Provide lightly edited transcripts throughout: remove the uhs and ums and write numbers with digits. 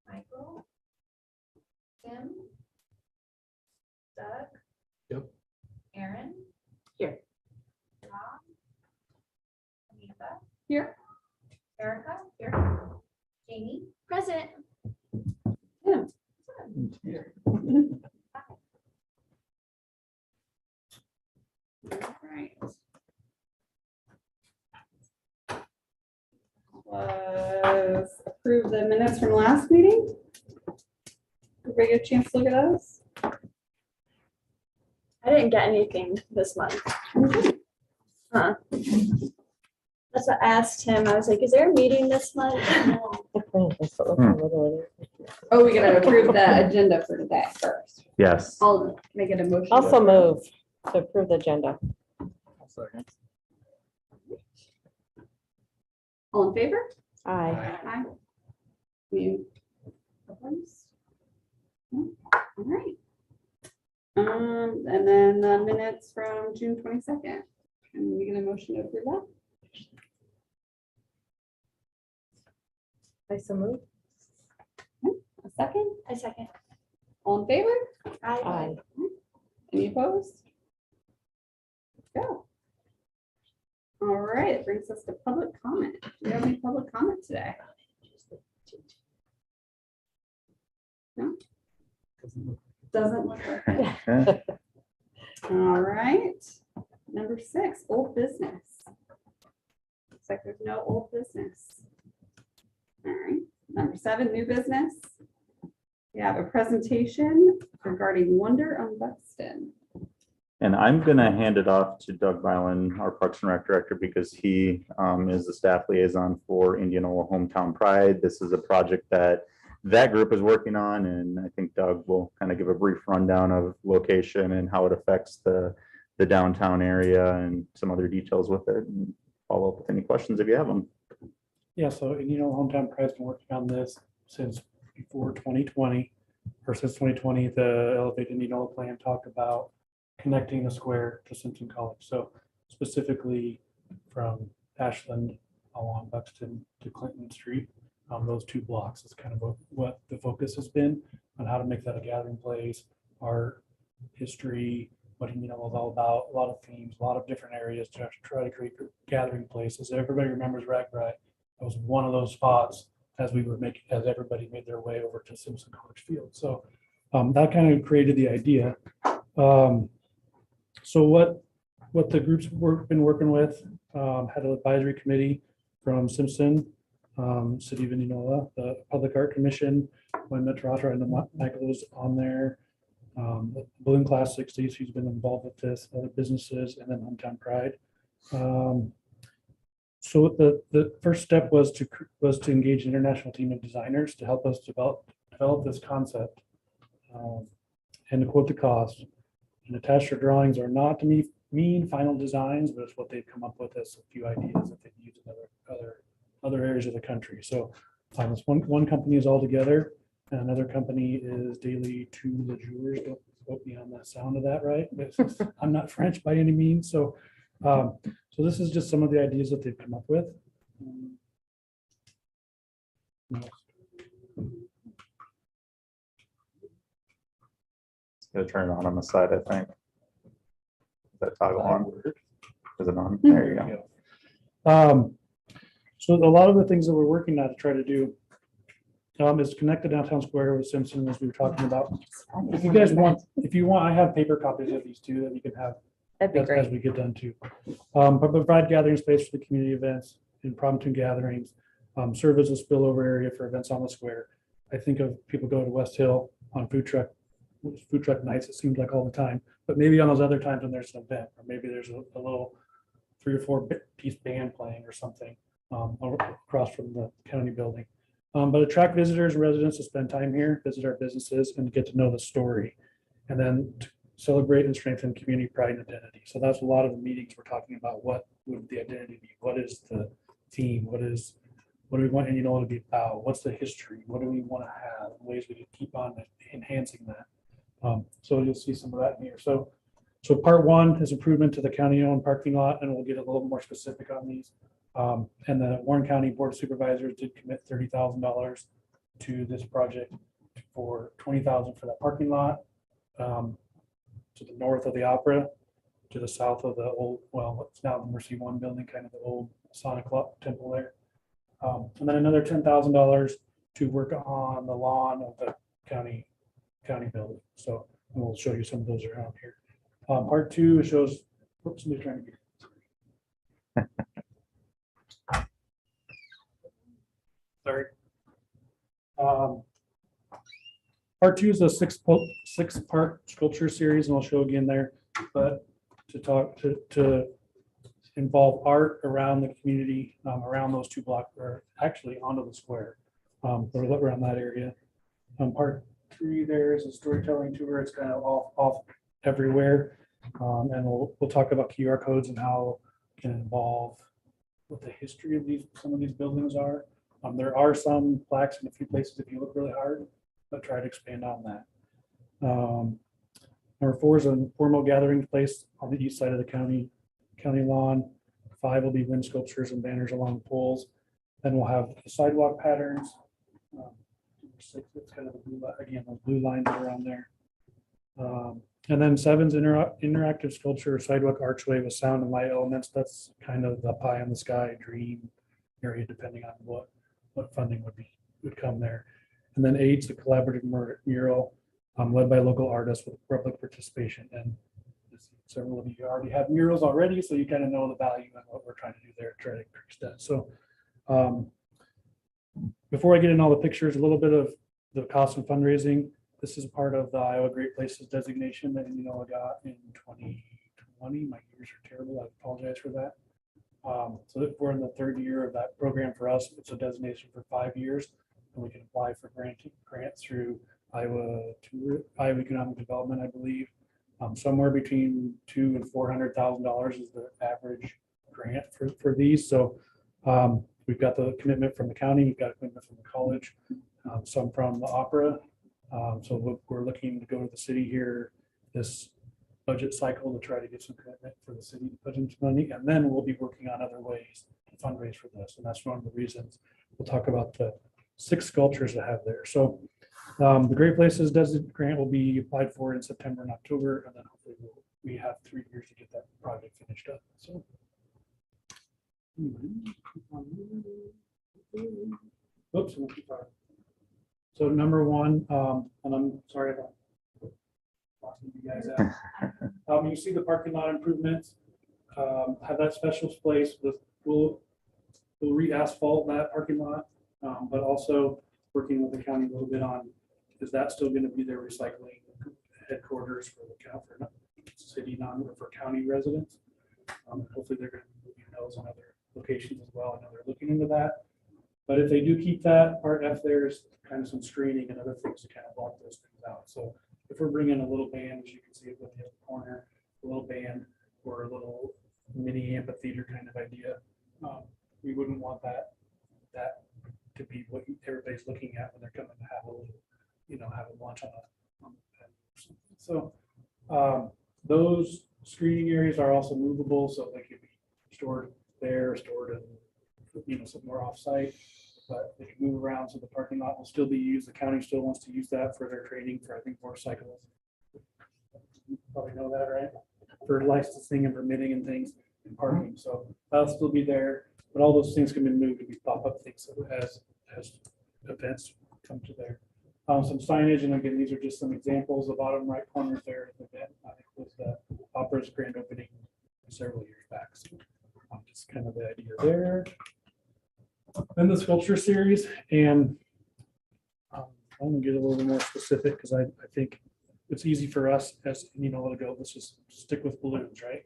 Michael, Tim, Doug. Yep. Aaron. Here. Tom. Anita. Here. Erica. Here. Jamie. Present. Here. Right. Let's approve the minutes from last meeting. Everybody get a chance to look at those? I didn't get anything this month. Huh. That's what I asked him. I was like, is there a meeting this month? Oh, we gotta approve the agenda for today first. Yes. I'll make it a motion. to Also approve. move to approve the agenda. Second. All in favor? Aye. Aye. You opposed? No? All right. And then the minutes from June 22nd. Can we get a motion to approve that? I so move. A second? I second. All in favor? Aye. Any opposed? Let's go. All right, it brings us to public comment. Do we have any public comment today? No? Doesn't look like it. Okay. All right. Number 6, old business. Looks like there's no old business. All right. Number 7, new business. We have a presentation regarding Wonder on Buxton. And I'm gonna hand it off to Doug Byland, our Parks and Rec Director, because he is the staff liaison for Indianola Hometown Pride. This is a project that group is working on, and I think Doug will kind of give a brief rundown of location and how it affects the downtown area and some other details with it, and follow up with any questions if you have them. Yeah, so Hometown Pride's been working on this since before 2020, or since 2020, the Elevate Indianola plan talked about connecting the square to Simpson College. So specifically from Ashland along Buxton to Clinton Street, those 2 blocks is kind of what the focus has been on how to make that a gathering place, art, history, what Indianola is all about, a lot of themes, a lot of different areas to try to create gathering places. Everybody remembers Ragbri. That was one of those spots as everybody made their way over to Simpson College Field. So that kind of created the idea. So what the group's been working with, had an advisory committee from Simpson, City of Indianola, the Public Art Commission, when Metratra and Michael was on there, Balloon Class 60s, who's been involved with this, other businesses, and then Hometown Pride. So the first step was to engage an international team of designers to help us develop this concept, and to quote the cost. And attached to drawings are not to mean final designs, but it's what they've come up with as a few ideas that they've used in other areas of the country. So this one company is all together, and another company is Daily to the Jewelers. Don't quote me on the sound of that, right? I'm not French by any means. So this is just some of the ideas that they've come up with. Gonna turn it on the side, I think. Is that toggle on? Is it on? There you go. So a lot of the things that we're working on to try to do is connect the downtown square with Simpson, as we were talking about. If you guys want, I have paper copies of these too that you can have That'd be as great. we get done too. But provide gathering space for the community events, impromptu gatherings, serve as a spillover area for events on the square. I think of people go to West Hill on food truck nights, it seems like all the time, but maybe on those other times when there's an event, or maybe there's a little 3 or 4 piece band playing or something across from the county building. But attract visitors and residents to spend time here, visit our businesses, and get to know the story, and then to celebrate and strengthen community pride and identity. So that's a lot of the meetings we're talking about. What would the identity be? What is the theme? What do we want Indianola to be about? What's the history? What do we want to have? Ways we can keep on enhancing that. So you'll see some of that in here. So part 1 is improvement to the county-owned parking lot, and we'll get a little more specific on these. And the Warren County Board of Supervisors did commit $30,000 to this project for $20,000 for that parking lot, to the north of the Opera, to the south of the old, well, it's now the Mercy One building, kind of the old Sonic temple there. And then another $10,000 to work on the lawn of the county building. So we'll show you some of those around here. Part two shows, oops, somebody's trying to get. Sorry. Part two is a six-part sculpture series, and I'll show again there. But to involve art around the community, around those two blocks, or actually onto the square, or around that area. Part three there is a storytelling tour. It's kind of off everywhere, and we'll talk about QR codes and how it can involve what the history of some of these buildings are. There are some plaques in a few places if you look really hard, but try to expand on that. Number four is a formal gathering place on the east side of the county lawn. 5 will be wind sculptures and banners along poles. Then we'll have the sidewalk patterns. 6, it's kind of the blue, again, those blue lines around there. And then 7's interactive sculpture, sidewalk archway with sound and light elements. That's kind of the pie in the sky dream area, depending on what funding would come there. And then 8's the collaborative mural led by local artists with public participation. And several of you already have murals already, so you kind of know the value and what we're trying to do there, try to increase that. So before I get into all the pictures, a little bit of the cost and fundraising. This is part of the Iowa Great Places designation that I got in 2020. My years are terrible. I apologize for that. So we're in the 3rd year of that program for us. It's a designation for 5 years, and we can apply for grants through Iowa Economic Development, I believe. Somewhere between $200,000 and $400,000 is the average grant for these. So we've got the commitment from the county, we've got a commitment from the college, some from the opera. So we're looking to go to the city here this budget cycle to try to get some commitment for the city to put in some money, and then we'll be working on other ways to fundraise for this. And that's one of the reasons we'll talk about the 6 sculptures that have there. So the Great Places grant will be applied for in September and October, and then hopefully we have 3 years to get that project finished up. So. Oops, I'm too far. So number 1, and I'm sorry about blocking you guys out. You see the parking lot improvements, have that special place with we'll re-asphalt that parking lot, but also working with the county a little bit on, is that still going to be their recycling headquarters for the city, for county residents? Hopefully they're going to be moving those in other locations as well. I know they're looking into that. But if they do keep that, part F, there's kind of some screening and other things to kind of block those things out. So if we're bringing a little band, as you can see it with the corner, a little band or a little mini amphitheater kind of idea, we wouldn't want that to be what everybody's looking at when they're coming to have a little, have a lunch on so those screening areas are also movable, so they could be stored there, stored in somewhere off-site, but they can move around, so the parking lot will still be used. The county still wants to use that for their training for, I think, motorcycles. You probably know that, right? For licensing and permitting and things and parking, so that'll still be there, but all those things can be moved to be pop-up things as events come to there. Some signage, and again, these are just some examples. The bottom right corner there, the event, I think, was the Opera's grand opening several years back. So just kind of the idea there. Then the sculpture series, and I want to get a little bit more specific because I think it's easy for us as to go. Let's just stick with balloons, right?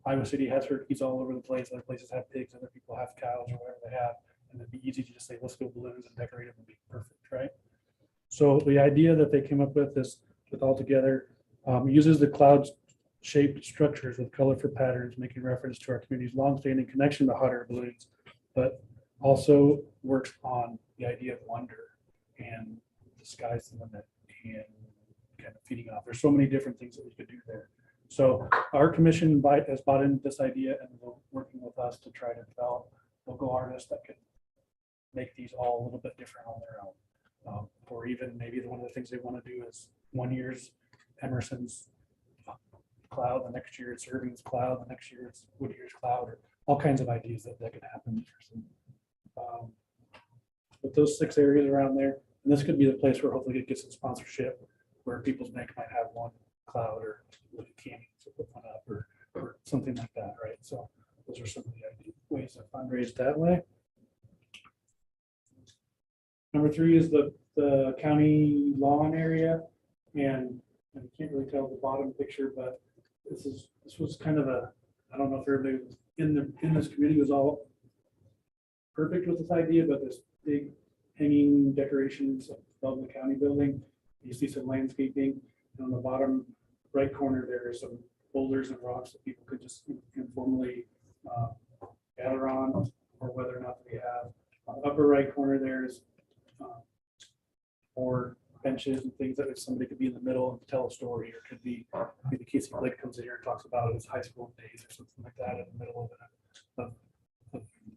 Iowa City has turkeys all over the place. Other places have pigs. Other people have cows or whatever they have, and it'd be easy to just say, let's go balloons and decorate them and be perfect, right? So the idea that they came up with is with all together uses the cloud-shaped structures with colorful patterns, making reference to our community's longstanding connection to hot air balloons, but also works on the idea of wonder and the sky's the limit and kind of feeding off. There's so many different things that we could do there. So our commission has bought into this idea and they're working with us to try to develop local artists that can make these all a little bit different on their own. Or even maybe one of the things they want to do is one year's Emerson's cloud, the next year it's Irving's cloud, the next year it's Whittier's cloud, or all kinds of ideas that could happen. But those 6 areas around there, and this could be the place where hopefully it gets some sponsorship, where People's Bank might have one cloud, or Candy to put one up, or something like that, right? So those are some of the ways to fundraise that way. Number 3 is the county lawn area, and I can't really tell the bottom picture, but this was kind of a, I don't know if everybody was in this committee was all perfect with this idea, but this big hanging decorations above the county building. You see some landscaping, and on the bottom right corner there are some boulders and rocks that people could just informally gather on, or whether or not they have. On the upper right corner there's more benches and things that if somebody could be in the middle and tell a story, or could be maybe Casey Blake comes in here and talks about his high school days or something like that in the middle of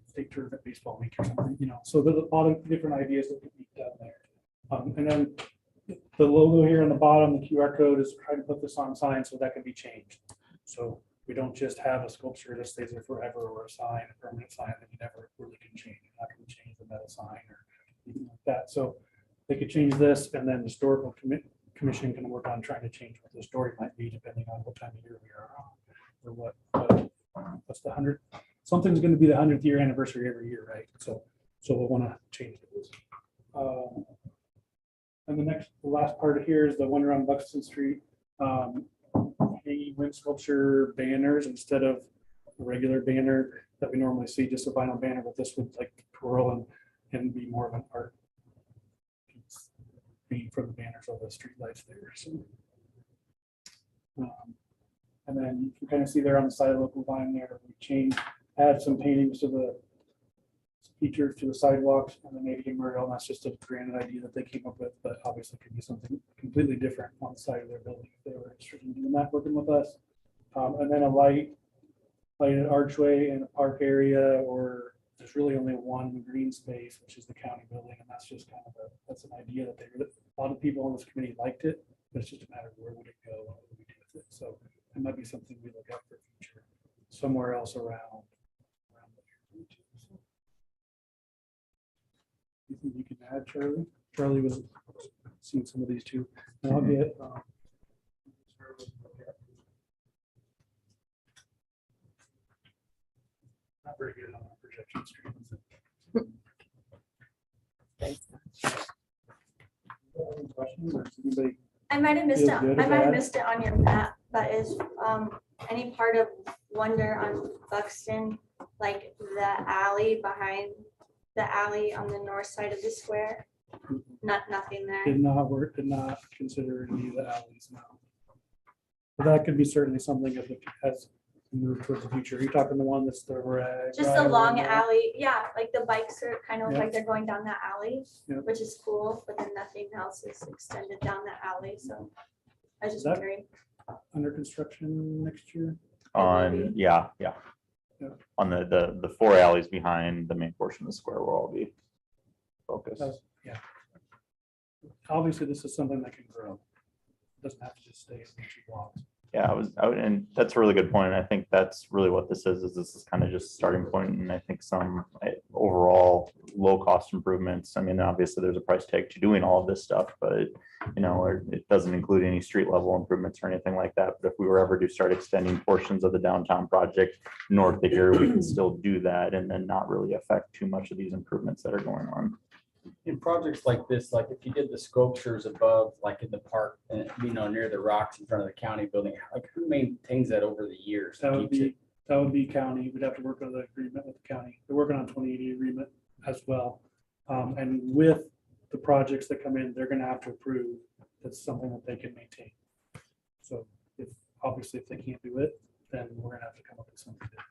state tournament baseball week or something, so there's a lot of different ideas that could be done there. And then the logo here on the bottom, the QR code, is trying to put this on sign so that can be changed. So we don't just have a sculpture that stays there forever, or a sign, a permanent sign that you never really can change. You're not going to change the metal sign or anything like that. So they could change this, and then the historical commission can work on trying to change what the story might be, depending on what time of year we are on, or what's the 100th. Something's going to be the 100th year anniversary every year, right? So we'll want to change it. And the last part here is the one around Buxton Street. Hanging wind sculpture banners instead of a regular banner that we normally see, just a vinyl banner, but this would like twirl and be more of an art piece being from the banners of the street lights there. So, and then you can kind of see there on the side of local line there, we add some paintings to the features to the sidewalks, and then maybe Muriel, and that's just a grand idea that they came up with, but obviously could be something completely different on the side of their building if they were interested in doing that, working with us. And then a lighted archway in a park area, or there's really only one green space, which is the county building, and that's just kind of that's an idea that a lot of people on this committee liked it, but it's just a matter of where would it go, what would we do with it. So it might be something we look at for future somewhere else around the area too. So, you think you can add Charlie? Charlie was seeing some of these too. And I'll get not very good on projection screens. Questions, or does anybody? I might have missed it. Feel good I might have about it? missed it on your map, but is any part of Wonder on Buxton, like the alley behind the alley on the north side of the square? Nothing there. Did not consider any of the alleys now. But that could be certainly something as we move towards the future. You're talking the one that's the red. Just a long alley, yeah, like the bikes are kind of Yeah. like they're going down that alley, Yeah. which is cool, but then nothing else is extended down that alley, so I was just That- wondering. Under construction next year. On, yeah. Yeah. On the 4 alleys behind the main portion of the square will all be focused. Yeah. Obviously, this is something that can grow. It doesn't have to just stay in 2 blocks. Yeah, and that's a really good point. I think that's really what this is this is kind of just a starting point, and I think some overall low cost improvements. I mean, obviously there's a price tag to doing all of this stuff, but it doesn't include any street level improvements or anything like that. But if we were ever to start extending portions of the downtown project north of here, we can still do that and then not really affect too much of these improvements that are going on. In projects like this, like if you did the sculptures above, like in the park, near the rocks in front of the county building, like who maintains that over the years? That and would keeps it? be county. We'd have to work on the agreement with the county. They're working on 2080 agreement as well. And with the projects that come in, they're going to have to approve that's something that they can maintain. So obviously if they can't do it, then we're going to have to come up with something different.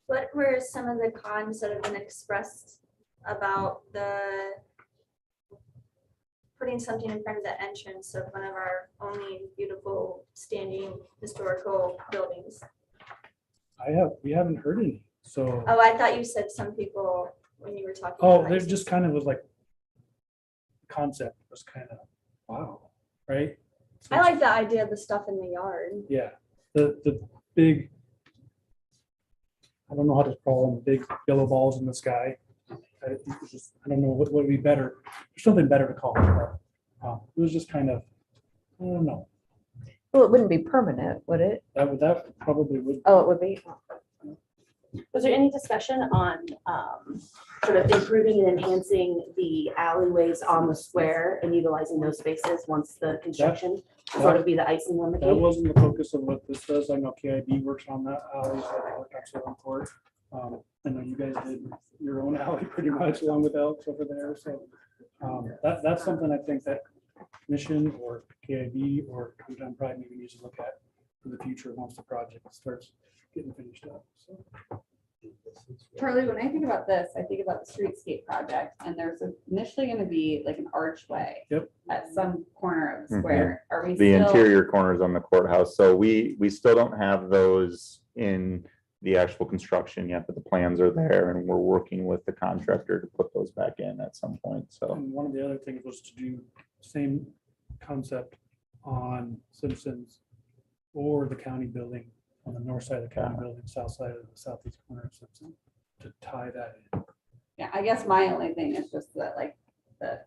What were some of the cons that have been expressed about the putting something in front of the entrance of one of our only beautiful standing historical buildings? We haven't heard any. So Oh, I thought you said some people when you were talking? Oh, about there ices? just kind of was like, concept was kind of, wow, right? So I like the idea of the stuff in the yard. Yeah, the big, I don't know how to call them, big yellow balls in the sky. I don't know what would be better, there's something better to call it. But, it was just kind of, I don't know, Well, it wouldn't be permanent, would it? that probably would. Oh, it would be. Was there any discussion on sort of improving and enhancing the alleyways on the square and utilizing those spaces once the construction sort of be the icing on the That cake? wasn't the focus of what this does. I know KIB works on that alley, so they worked on Salem Court. I know you guys did your own alley pretty much along with Elks over there, so that's something I think that commission or KIB or Hometown Pride maybe needs to look at for the future once the project starts getting finished up. So Charlie, when I think about this, I think about the streetscape project, and there's initially gonna be like an archway. Yep. At some corner of the Mhm. square. Are we The still? interior corners on the courthouse, so we still don't have those in the actual construction yet, but the plans are there and we're working with the contractor to put those back in at some point, so. And one of the other things was to do same concept on Simpson's or the county building on the north side of the county building, south side of the southeast corner of Simpson, to tie that in. Yeah, I guess my only thing is just that, like, the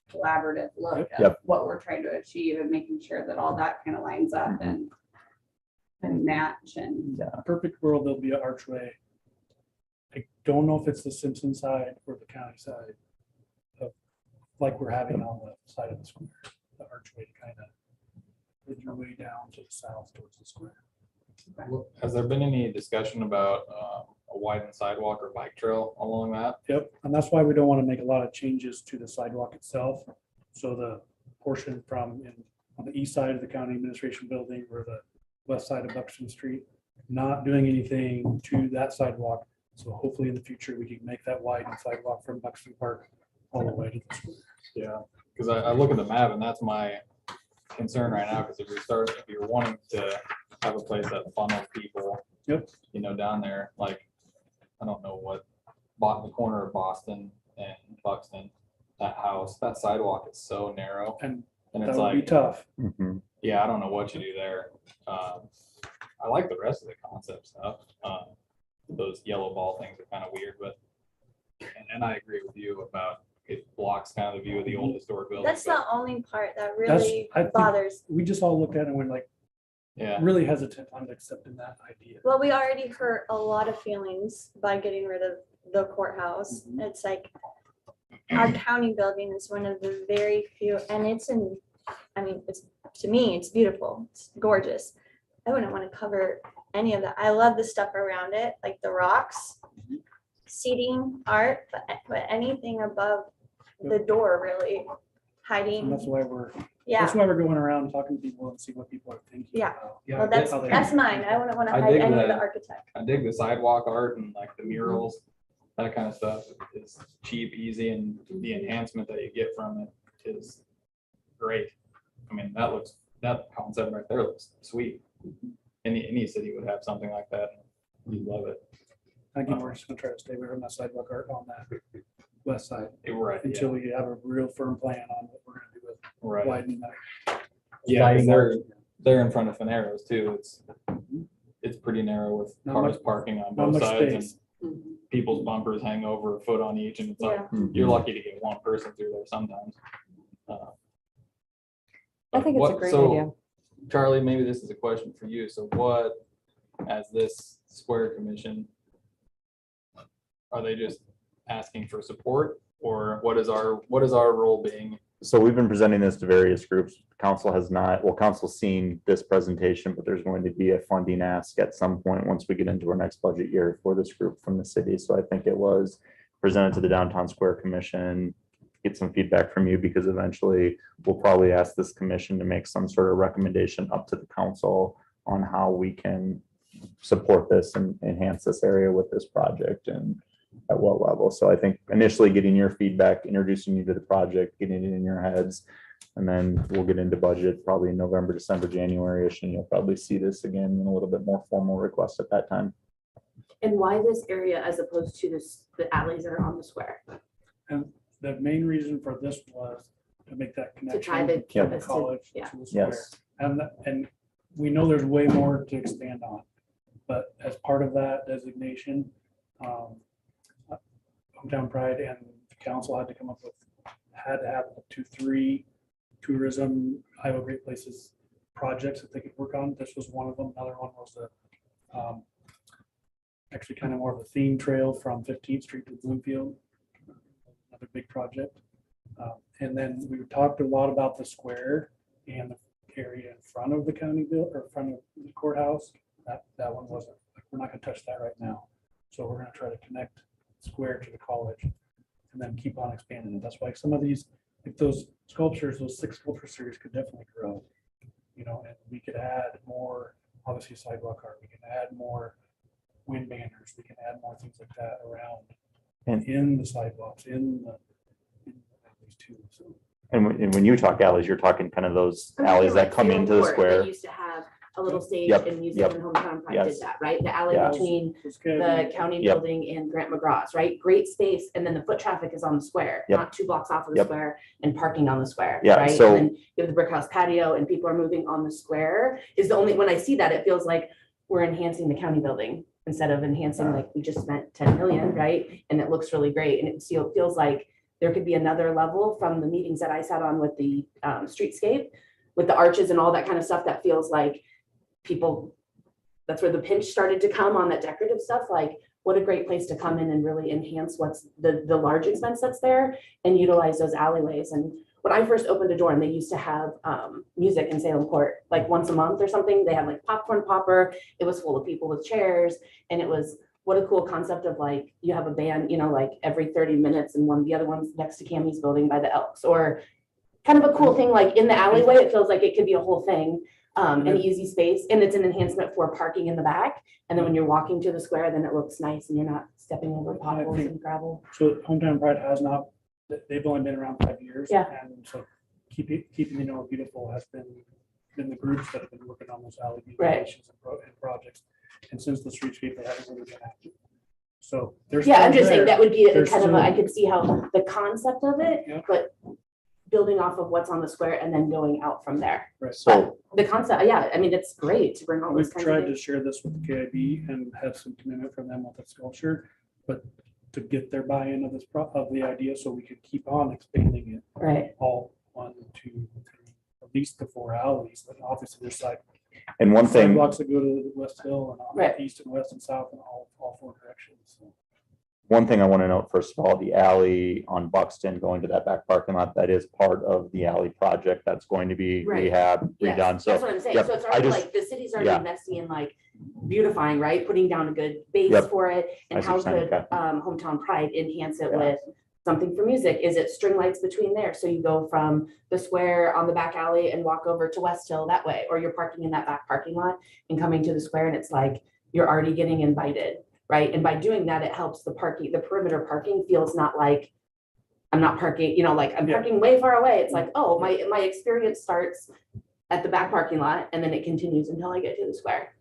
collaborative look of Yep. what we're trying to achieve and making sure that all that kind of lines up and match and. Yeah, A perfect world, there'll be an archway. I don't know if it's the Simpson side or the county side of, like we're having on the side of the square, the archway to kind of lead your way down to the south towards the square. Has there been any discussion about a widened sidewalk or bike trail along that? Yep, and that's why we don't want to make a lot of changes to the sidewalk itself. So the portion from on the east side of the county administration building or the west side of Buxton Street, not doing anything to that sidewalk. So hopefully in the future, we can make that widened sidewalk from Buxton Park all the way to the square. Yeah, because I look at the map and that's my concern right now, because if you're wanting to have a place that funnels people. Yep. Down there, like, I don't know what, bought the corner of Boston and Buxton, that house, that sidewalk is so narrow. And And that it's would be like, tough. mhm. yeah, I don't know what you do there. I like the rest of the concept stuff. Those yellow ball things are kind of weird, but, and I agree with you about it blocks kind of the view of the old historic building. That's but, the only part that really I think- bothers. We just all looked at it and we're like Yeah, really hesitant on accepting that idea. Well, we already hurt a lot of feelings by getting rid of the courthouse. Mhm. It's like our county building is one of the very few, and it's to me, it's beautiful. It's gorgeous. I wouldn't want to cover any of that. I love the stuff around it, like the rocks, seating, art, but anything above the door really And hiding. that's why we're Yeah, That's why we're going around talking to people and see what people are thinking. Yeah. about. well, that's how they- mine. I wouldn't want to I hide dig any of the that. architect. I dig the sidewalk art and like the murals, that kind of stuff is cheap, easy, and the enhancement that you get from it is great. I mean, that concept right there looks sweet. Any city would have something like that. You love it. Again, we're just gonna try to stay away from that sidewalk art on that west side Right, until yeah, we have a real firm plan on what we're gonna do with right. widening that. Yeah, 'cause they're in front of Faneros too. It's pretty narrow with Not cars much- parking on Not both much sides and space. people's bumpers hang over a foot on each, and it's like, Mhm. you're lucky to get one person through there sometimes. I think it's a What- great so, idea. Charlie, maybe this is a question for you. So what, as this square commission, are they just asking for support, or what is our role being? So we've been presenting this to various groups. Council has not, well, council's seen this presentation, but there's going to be a funding ask at some point once we get into our next budget year for this group from the city. So I think it was presented to the Downtown Square Commission, get some feedback from you, because eventually we'll probably ask this commission to make some sort of recommendation up to the council on how we can support this and enhance this area with this project and at what level. So I think initially getting your feedback, introducing you to the project, getting it in your heads, and then we'll get into budget probably in November, December, January-ish, and you'll probably see this again in a little bit more formal request at that time. And why this area as opposed to the alleys that are on the square? And the main reason for this was to make that To try connection to to keep the us to, college, yeah. to the square. Yes. And we know there's way more to expand on, but as part of that designation, Hometown Pride and the council had to come up with, had to have up to 3 tourism Iowa Great Places projects that they could work on. This was one of them. Another one was actually kind of more of a theme trail from 15th Street to Bloomfield. Another big project. And then we talked a lot about the square and the area in front of the county bill or front of the courthouse. That one wasn't, we're not gonna touch that right now. So we're gonna try to connect square to the college and then keep on expanding it. That's why some of these, if those sculptures, those 6 sculpture series could definitely grow, you know, and we could add more, obviously sidewalk art, we can add more wind banners, we can add more things like that around And- in the sidewalks, in these too. So And when you talk alleys, you're talking kind of those I'm alleys thinking that like come Salem into the Court, square. They used to have a little stage Yep, and music yep, and Hometown Pride yes. did that, right? The alley Yeah. between it's good. the county Yep. building and Grant McGraw's, right? Great space. And then the foot traffic is on the square, Yep. not 2 blocks off of the Yep. square and parking on the square, Yeah, right? so- And then you have the brick house patio and people are moving on the square is the only, when I see that, it feels like we're enhancing the county building instead of enhancing, like we just spent 10 million, right? And it looks really great. And it still feels like there could be another level from the meetings that I sat on with the streetscape, with the arches and all that kind of stuff that feels like people, that's where the pinch started to come on that decorative stuff. Like, what a great place to come in and really enhance what's the large expense that's there and utilize those alleyways. And when I first opened a door and they used to have music in Salem Court, like once a month or something, they had like popcorn popper. It was full of people with chairs. And it was, what a cool concept of like, you have a band, you know, like every 30 minutes and the other one's next to Cammy's building by the Elks, or kind of a cool thing, like in the alleyway, it feels like it could be a whole thing, an easy space. And it's an enhancement for parking in the back. And then when you're walking to the square, then it looks nice and you're not stepping over potholes and gravel. So Hometown Pride has not, they've only been around 5 years. Yeah. And so keeping the North beautiful has been the groups that have been working on those alley Right. beautifications and projects. And since the streetscape, they haven't really been active. So there's. Yeah, I'm just saying that would be a There's kind of, still- I could see how the concept of it, Yeah. but building off of what's on the square and then going out from there. Right. So, The concept, yeah, I mean, it's great to bring all those We've kinds tried of to things. share this with the KIB and have some commitment from them with the sculpture, but to get their buy-in of of the idea, so we could keep on expanding it Right, all 1, 2, 3, at least the 4 alleys, but obviously there's and one thing, sidewalks that go to West Hill and Right. east and west and south and all 4 directions. So I want to note, first of all, the alley on Buxton going to that back parking lot, that is part of the alley project that's going to be Right. rehab, yes, redone. So that's what I'm saying. yep, So it's I already just- like, the city's already yeah. investing in like beautifying, right? Putting down a good base Yep. for it. I And see how what you're saying, could okay. Hometown Pride enhance it Yeah. with something for music? Is it string lights between there? So you go from the square on the back alley and walk over to West Hill that way, or you're parking in that back parking lot and coming to the square and it's like, you're already getting invited, right? And by doing that, it helps the parking, the perimeter parking feels not like I'm not parking, you know, like I'm Yeah. parking way far away. It's like, oh, my experience starts at the back parking lot and then it continues until I get to the square.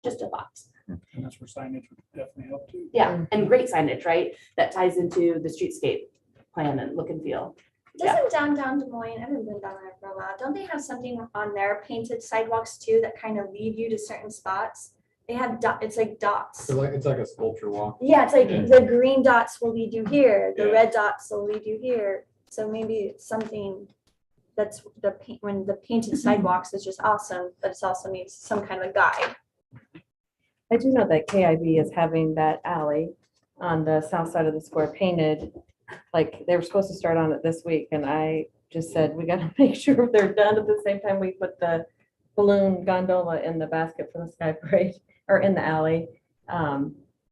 Just a thought. and that's where signage would definitely help too. Yeah, and great signage, right? That ties into the streetscape plan and look and feel. Yeah. Doesn't downtown Des Moines, I haven't been down there for a while, don't they have something on their painted sidewalks too that kind of lead you to certain spots? They have it's like dots. It's like a sculpture walk. Yeah, it's like Yeah. the green dots will lead you here, the Yeah. red dots will lead you here. So maybe it's something that's when the painted sidewalks is just awesome, but it also needs some kind of guide. I do know that KIB is having that alley on the south side of the square painted. Like, they were supposed to start on it this week, and I just said, we gotta make sure they're done at the same time we put the balloon gondola in the basket for the Sky Parade, or in the alley.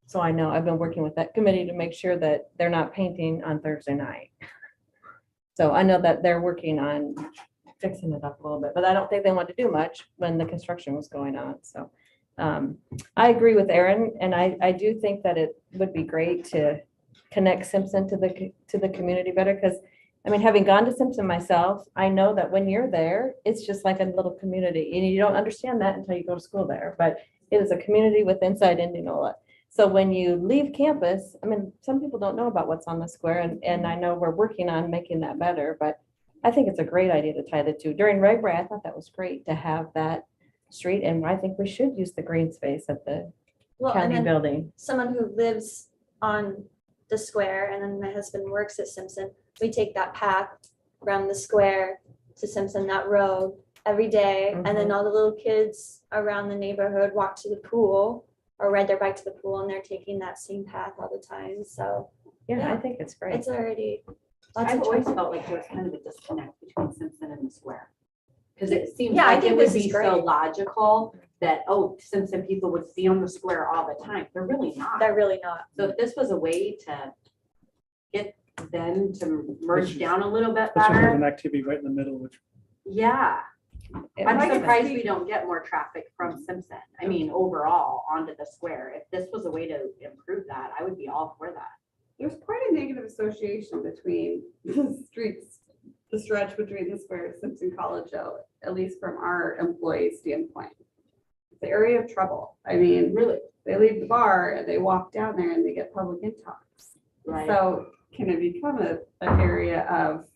So I know I've been working with that committee to make sure that they're not painting on Thursday night. So I know that they're working on fixing it up a little bit, but I don't think they want to do much when the construction was going on, so. I agree with Aaron, and I do think that it would be great to connect Simpson to the community better, because, I mean, having gone to Simpson myself, I know that when you're there, it's just like a little community, and you don't understand that until you go to school there, but it is a community with inside Indianola. So when you leave campus, I mean, some people don't know about what's on the square, and I know we're working on making that better, but I think it's a great idea to tie the two. During Ragway, I thought that was great to have that street, and I think we should use the green space at the Well, and county then building. someone who lives on the square, and then my husband works at Simpson, we take that path around the square to Simpson, that road every day. And then all the little kids around the neighborhood walk to the pool or ride their bike to the pool, and they're taking that same path all the time. So Yeah, I think it's great. it's already lots I've of always traffic. felt like there was kind of a disconnect between Simpson and the square. Because it seems Yeah, I like think it would this is be so great. logical that, oh, Simpson people would be on the square all the time. They're really not. They're really not. So if this was a way to get them to merge Which- down a little bit Especially with better, an activity right in the middle, which yeah. It I'm was- surprised we don't get more traffic from Simpson. I mean, overall onto the square. If this was a way to improve that, I would be all for that. There's quite a negative association between the streets, the stretch between the square and Simpson College, at least from our employee standpoint. It's the area of trouble. I mean, Really, they leave the bar and they walk down there and they get public intox. right? So can it become an area of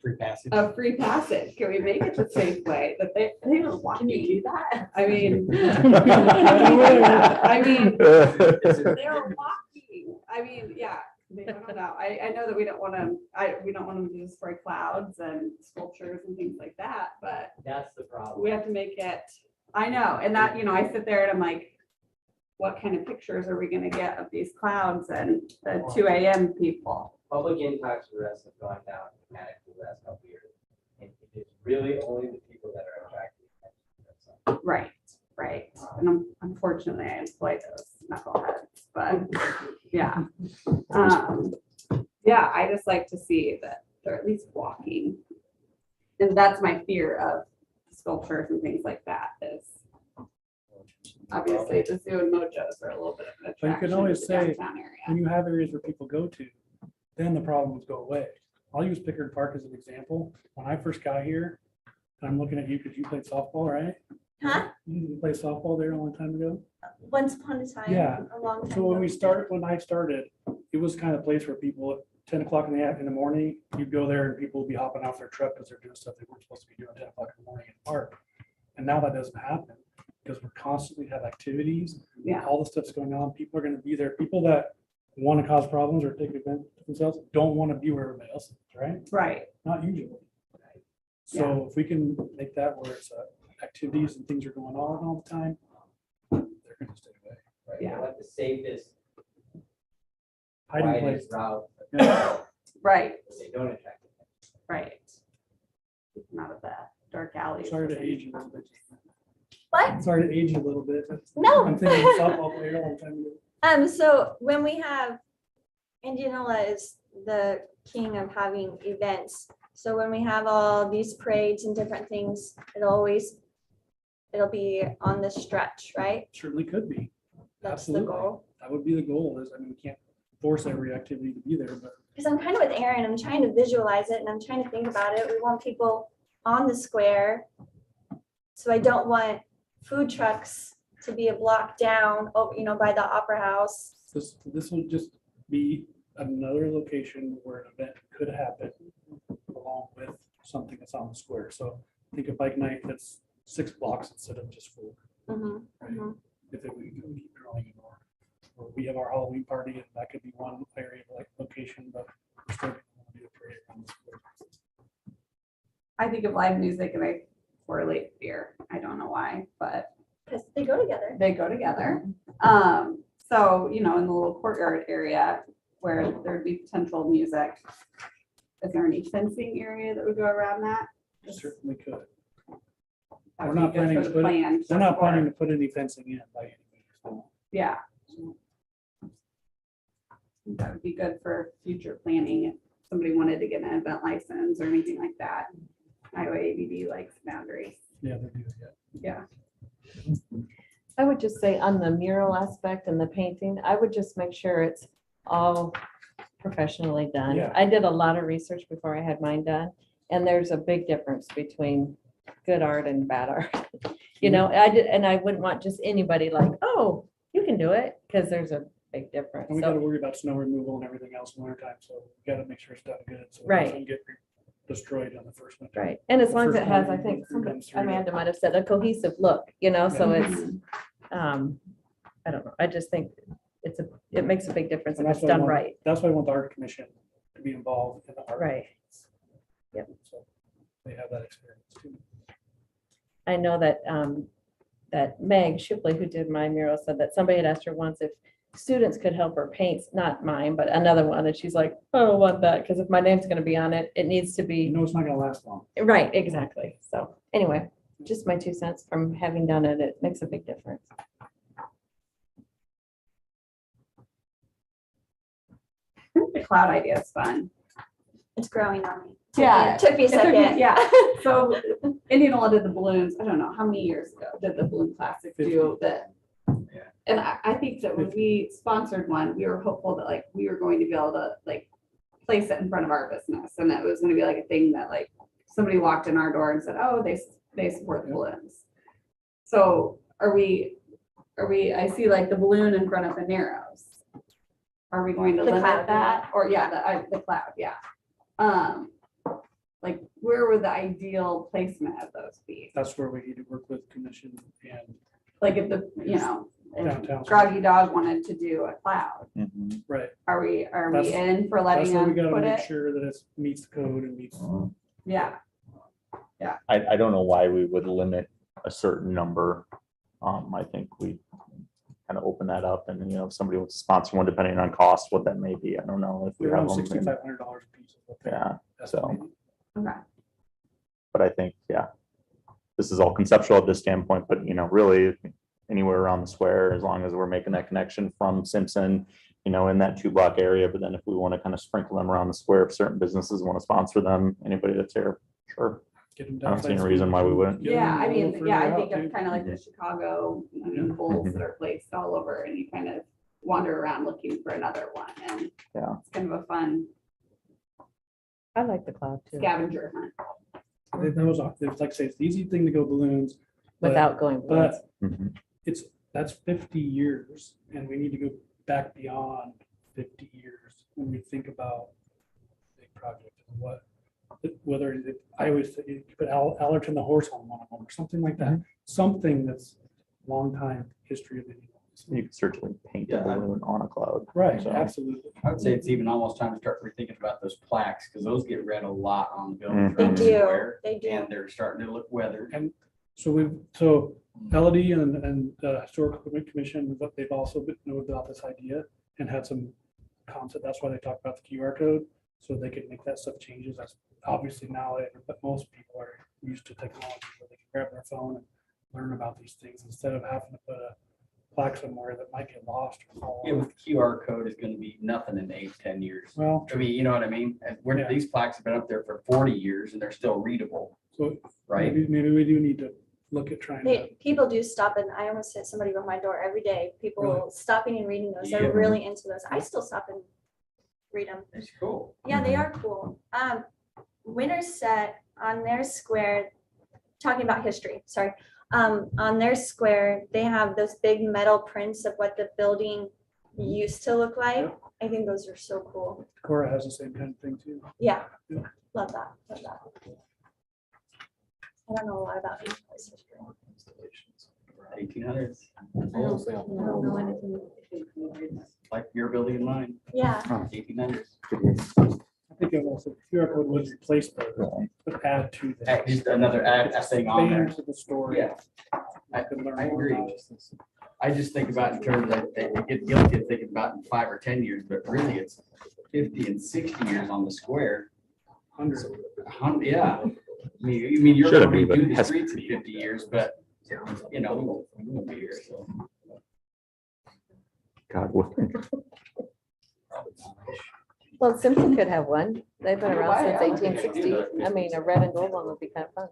Free passage. free passage? Can we make it the safe way that they are walking? Can you do that? I mean, I mean, they're walking. I mean, yeah, I don't know. I know that we don't want to, we don't want them to destroy clouds and sculptures and things like that, but That's the problem. we have to make it, I know, and that, I sit there and I'm like, what kind of pictures are we gonna get of these clouds and the 2 a.m. people? Public intox arrests have gone down dramatically the last couple of years. And it's really only the people that are attracted. Right, right. And unfortunately, I employ those knuckleheads, but yeah. Yeah, I just like to see that they're at least walking. And that's my fear of sculptures and things like that is obviously the zoo and mojos are a little bit of an But you can attraction always to the say, downtown area. when you have areas where people go to, then the problems go away. I'll use Pickard Park as an example. When I first got here, and I'm looking at you because you played softball, right? Huh? You played softball there a long time ago? Once upon a time, Yeah. a long time So when ago. when I started, it was kind of place where people at 10 o'clock in the morning, you'd go there and people would be hopping off their truck because they're doing stuff they weren't supposed to be doing at 10 o'clock in the morning in the park. And now that doesn't happen because we're constantly have activities. Yeah. All the stuff's going on. People are going to be there. People that want to cause problems or take advantage of themselves don't want to be where everybody else is, right? Right, Not usually. So if we can make that where it's activities and things are going on all the time, they're going to stay away. Right? Yeah. Like the safest, Hiding place. quietest route, Yeah. right, but they don't attract. attention. right. Not at the dark alleys. Sorry to age you a little bit. What? Sorry to age you a little bit. No. I'm thinking of softball player all the time ago. So when we have, Indianola is the king of having events. So when we have all these parades and different things, it'll be on this stretch, right? Certainly could be. That's the Absolutely. goal. That would be the goal is, I mean, we can't force every activity to be there, but Because I'm kind of with Aaron, I'm trying to visualize it and I'm trying to think about it. We want people on the square. So I don't want food trucks to be a block down, by the Opera House. this will just be another location where an event could happen along with something that's on the square. So think of bike night that's 6 blocks instead of just 4. Mhm, Right? mhm. If it, we can keep growing more. Or we have our Halloween party and that could be one area like location, but we're still gonna do a parade around the square. I think of live music and I correlate fear. I don't know why, but Because they go together. they go together. So, in the little courtyard area where there'd be potential music, is there any fencing area that would go around that? Certainly could. That We're would be not good planning for to the put, plan, we're just not for- planning to put any fencing in by any means. So Yeah. That would be good for future planning if somebody wanted to get an event license or anything like that. Iowa ABB likes boundaries. Yeah, they do, yeah. Yeah. I would just say on the mural aspect and the painting, I would just make sure it's all professionally done. Yeah. I did a lot of research before I had mine done, and there's a big difference between good art and bad art. I did, and I wouldn't want just anybody like, oh, you can can do it because there's a big difference. And we gotta So, worry about snow removal and everything else in winter time, so we gotta make sure it's done good. So it Right. doesn't get destroyed on the first winter. right. And as long as First it has, time I think, crew comes through. Amanda might have said a cohesive look, you know, so Yeah. it's, I don't know. I just think it makes a big difference if And it's that's why I done want- right. That's why I want the art commission to be involved in the art. Right. Yep. So they have that experience too. I know that, that Meg Shipley, who did my mural, said that somebody had asked her once if students could help her paint, not mine, but another one. And she's like, I don't want that, because if my name's gonna be on it, it needs to You be, know, it's not gonna last long. right, exactly. So anyway, just my 2 cents from having done it. It makes a big difference. The cloud idea is fun. It's growing on me. Yeah. It took me a It took me- second. Yeah, so Indianola did the balloons, I don't know, how many years ago did the Balloon Classic do that? Yeah. And I think that when we sponsored one, we were hopeful that like, we were going to be able to like place it in front of our business, and that was gonna be like a thing that like, somebody walked in our door and said, oh, they support the balloons. So are we, I see like the balloon in front of the Narrows. Are we going to The limit cloud, that? Or yeah, the cloud, yeah. Like where would the ideal placement of those be? That's where we need to work with commission and Like if the, you know, if downtown. Groggy Dog wanted to do a cloud, Mhm. Right. are we That's- in for That's letting where we them gotta put make it? sure that it meets the code and meets. Yeah, I don't know why we would limit a certain number. I think we kind of open that up and, you know, if somebody wants to sponsor one, depending on cost, what that may be. I don't know if we have Around them. in- $6,500 a piece. is what they Yeah, estimate. okay. but I think, yeah, this is all conceptual at this standpoint, but you know, really anywhere around the square, as long as we're making that connection from Simpson, you know, in that 2 block area. But then if we want to kind of sprinkle them around the square, if certain businesses want to sponsor them, anybody that's here, sure. Get them I don't done see any fast. reason why we wouldn't. Get them Yeah, I a little mean, yeah, further I think out, of too. kind of like the Chicago, I mean, poles that are placed all over and you kind of wander around looking for another one, and Yeah. it's kind of a fun I like the cloud too, scavenger hunt. It's like I say, it's the easy thing to go balloons. but- without going. balloons. But Mhm. that's 50 years and we need to go back beyond 50 years when we think about big projects and whether I always say you could put Allerton the horse on one of them or something like that. Something that's long time history of Indianapolis. You can certainly paint a Yeah. balloon on a cloud. Right, So- absolutely. I would say it's even almost time to start rethinking about those plaques, because those get read a lot on the buildings. Mhm. They around the do, square, they do. And they're starting to look weathered. So Elodie and the Historical Commission, but they've also known about this idea and had some concept. That's why they talk about the QR code, so they can make that stuff changes. That's obviously now, but most people are used to technology where they can grab their phone and learn about these things instead of having to put a plaque somewhere that might get lost or fall Yeah, off. with the QR code is gonna be nothing in 8, 10 years. Well, I mean, you know what I mean? And where Yeah. these plaques have been up there for 40 years and they're still readable, so right? maybe we do need to look at trying to. People do stop, and I almost hit somebody by my door every day. People Really? stopping and reading those. They're Yeah. really into those. I still stop and read them. It's cool. Yeah, they are cool. Winterset on their square, talking about history, sorry. On their square, they have those big metal prints of what the building used to look like. I think those are so cool. Cora has the same kind of thing too. Yeah, Yeah. love that, love that. I don't know a lot about Indianapolis history. 1800s, I don't know anything. like your building and mine, Yeah, 1800s. I think it also QR code would replace the, but add to that. Just another add thing on there. Expand to the story. Yeah. I could learn I more agree. about it. I just think about in terms of, they get guilty of thinking about in 5 or 10 years, but really it's 50 and 60 years on the square. Hundreds. Yeah. I mean, you're Should've going to been, do but the has- streets in 50 years, but you know, we won't be here, so. God, what? Well, Simpson could have one. They've been around Why? since 1860. I mean, a red and gold one would be kind of fun.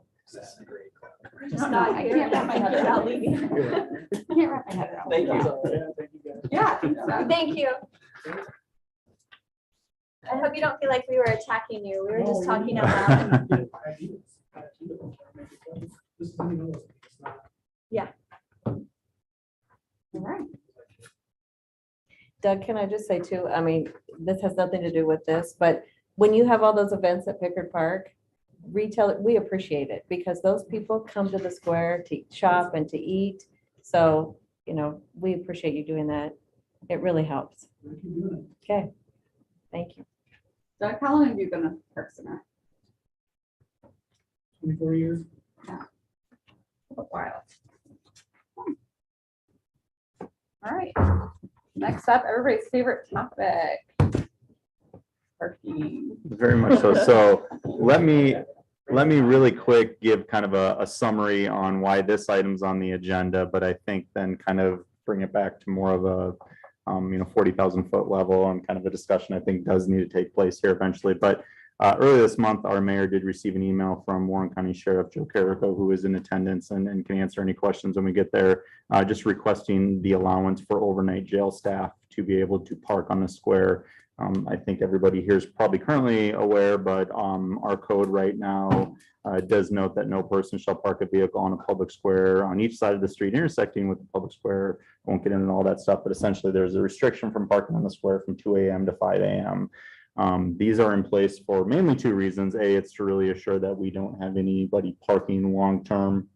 No, I can't wrap my head around leaving. I can't wrap my head around. Thank you. Yeah, thank you guys. Yeah. thank you. I hope you don't feel like we were attacking you. We were just talking out loud. This is, you know, it's not- Yeah. All right. Doug, can I just say too, I mean, this has nothing to do with this, but when you have all those events at Pickard Park, retail, we appreciate it because those people come to the square to shop and to eat. So, you know, we appreciate you doing that. It really helps. Okay, thank you. Doug, how long have you been a Parks and Rec? 24 years. A while. All right, next up, everybody's favorite topic. Parking. Very much so. So let me really quick give kind of a summary on why this item's on the agenda, but I think then kind of bring it back to more of a 40,000 foot level and kind of a discussion I think does need to take place here eventually. But earlier this month, our mayor did receive an email from Warren County Sheriff Joe Carrico, who is in attendance and can answer any questions when we get there, just requesting the allowance for overnight jail staff to be able to park on the square. I think everybody here is probably currently aware, but our code right now does note that no person shall park a vehicle on a public square on each side of the street intersecting with the public square. I won't get into all that stuff, but essentially there's a restriction from parking on the square from 2 a.m. to 5 a.m. These are in place for mainly two reasons. A, it's to really assure that we don't have anybody parking long-term,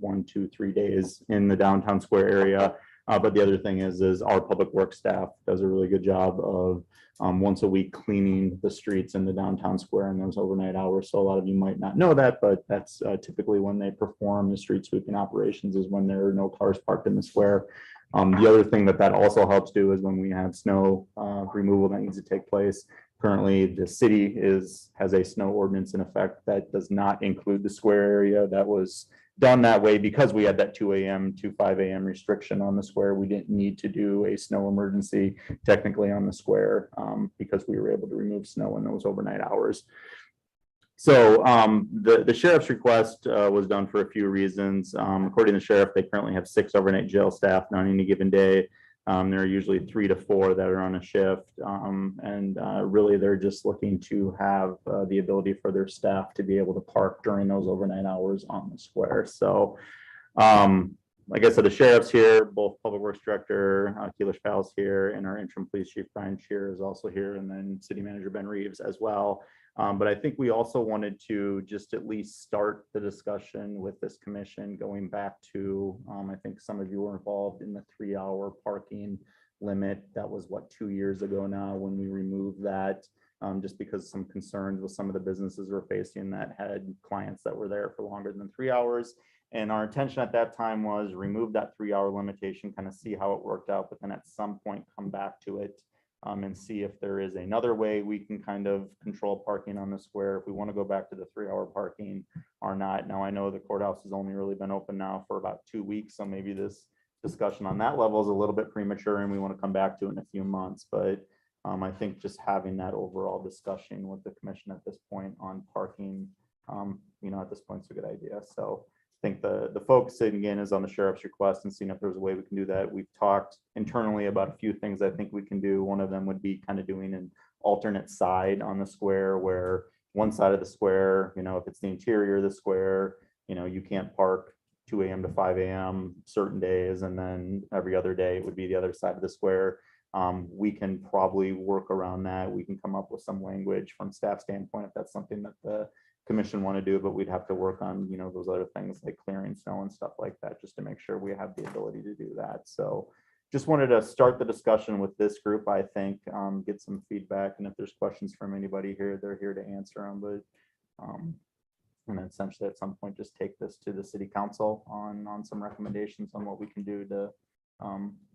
1, 2, 3 days in the downtown square area. But the other thing is our public works staff does a really good job of once a week cleaning the streets in the downtown square in those overnight hours. So a lot of you might not know that, but that's typically when they perform the street sweeping operations, is when there are no cars parked in the square. The other thing that also helps do is when we have snow removal that needs to take place. Currently, the city has a snow ordinance in effect that does not include the square area. That was done that way because we had that 2 a.m. to 5 a.m. restriction on the square. We didn't need to do a snow emergency technically on the square because we were able to remove snow in those overnight hours. So the sheriff's request was done for a few reasons. According to the sheriff, they currently have 6 overnight jail staff on any given day. There are usually 3 to 4 that are on a shift. Really they're just looking to have the ability for their staff to be able to park during those overnight hours on the square. So like I said, the sheriff's here, both Public Works Director Keelish Powell's here, and our interim police chief Brian Shear is also here, and then City Manager Ben Reeves as well. But I think we also wanted to just at least start the discussion with this commission going back to, I think some of you were involved in the 3-hour parking limit. That was 2 years ago now when we removed that, just because some concerns with some of the businesses we're facing that had clients that were there for longer than 3 hours. And our intention at that time was remove that 3-hour limitation, kind of see how it worked out, but then at some point come back to it and see if there is another way we can kind of control parking on the square, if we want to go back to the 3-hour parking or not. Now, I know the courthouse has only really been open now for about 2 weeks, so maybe this discussion on that level is a little bit premature and we want to come back to it in a few months. But I think just having that overall discussion with the commission at this point on parking, at this point is a good idea. So I think the focus again is on the sheriff's request and seeing if there's a way we can do that. We've talked internally about a few things I think we can do. One of them would be kind of doing an alternate side on the square where one side of the square, if it's the interior of the square, you can't park 2 a.m. to 5 a.m. certain days, and then every other day it would be the other side of the square. We can probably work around that. We can come up with some language from staff standpoint if that's something that the commission want to do, but we'd have to work on those other things like clearing snow and stuff like that just to make sure we have the ability to do that. So just wanted to start the discussion with this group, I think, get some feedback, and if there's questions from anybody here, they're here to answer them. But and then essentially at some point just take this to the city council on some recommendations on what we can do to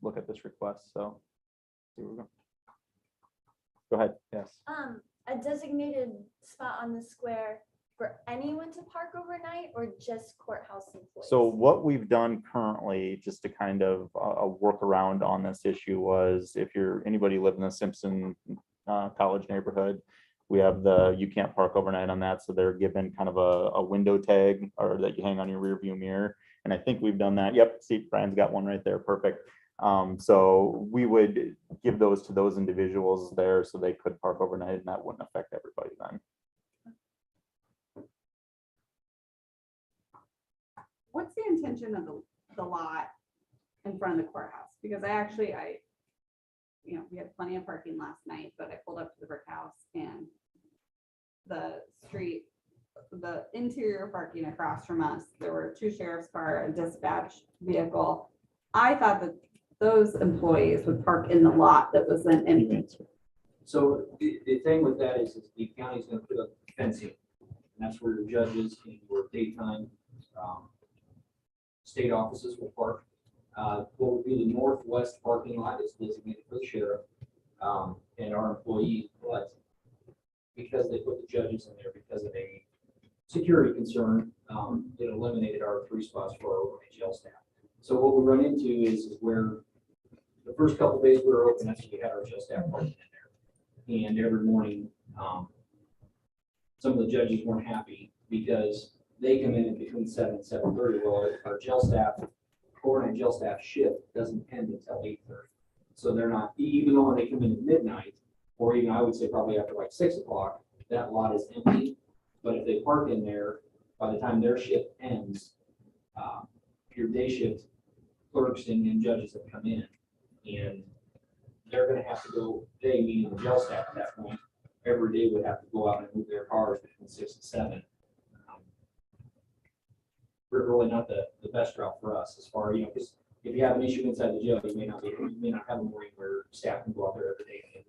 look at this request. So here we go. Go ahead. Yes. A designated spot on the square for anyone to park overnight or just courthouse employees? So what we've done currently, just to kind of a workaround on this issue, was if anybody live in the Simpson college neighborhood, we have you can't park overnight on that. So they're given kind of a window tag or that you hang on your rear view mirror. And I think we've done that. Yep. See, Brian's got one right there. Perfect. So we would give those to those individuals there so they could park overnight, and that wouldn't affect everybody then. What's the intention of the lot in front of the courthouse? Because I we had plenty of parking last night, but I pulled up to the brick house and the street, the interior parking across from us, there were 2 sheriff's car, a dispatch vehicle. I thought that those employees would park in the lot that was then empty. So the thing with that is the county's gonna put up fencing, and that's where your judges and your daytime state offices will park. What would be the northwest parking lot is designated for the sheriff and our employees, but because they put the judges in there because of a security concern, it eliminated our 3 spots for our overnight jail staff. So what we run into is where the first couple days we were open, that's when we had our jail staff parking in there. And every morning, some of the judges weren't happy because they come in between 7 and 7:30. Well, our jail staff, overnight jail staff shift doesn't end until 8:30. So they're not, even though when they come in at midnight, or even I would say probably after like 6 o'clock, that lot is empty. But if they park in there, by the time their shift ends, your day shift clerks and judges have come in, and they're gonna have to go, they meaning the jail staff at that point, every day would have to go out and move their cars between 6 and 7. We're really not the best route for us as far, because if you have an issue inside the jail, you may not have a morning where staff can go out there every day.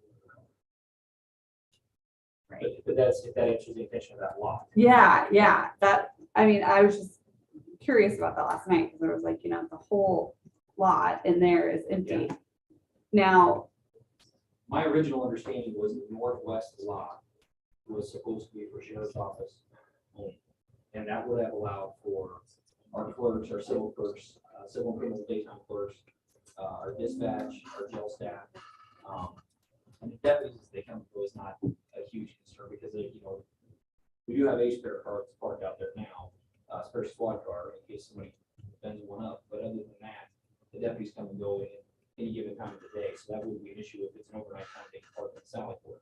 But that's, if that answers the intention of that lot. Yeah, I was just curious about that last night because there was like, the whole lot in there is empty. Yeah. Now, My original understanding was the northwest lot was supposed to be for sheriff's office only. And that would have allowed for our clerks, our civil clerks, civil and criminal daytime clerks, our dispatch, our jail staff. And the deputies, they come and go is not a huge concern because they, we do have a spare car that's parked out there now, spare squad car in case somebody bends one up. But other than that, the deputies come and go in any given time of the day. So that wouldn't be an issue if it's an overnight time they can park in Sally Port.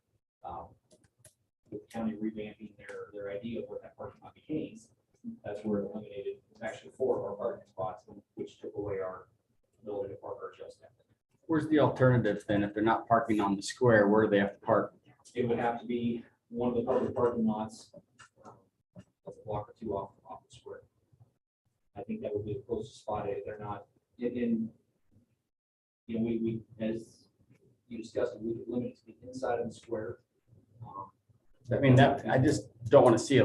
With the county revamping their idea of what that parking lot became, that's where it eliminated actually 4 of our parking spots, which took away our ability to park our jail staff. Where's the alternative then? If they're not parking on the square, where do they have to park? It would have to be one of the public parking lots, a block or 2 off the square. I think that would be the closest spot if they're not in. We as you discussed, we could limit it to the inside of the square. I mean, I just don't want to see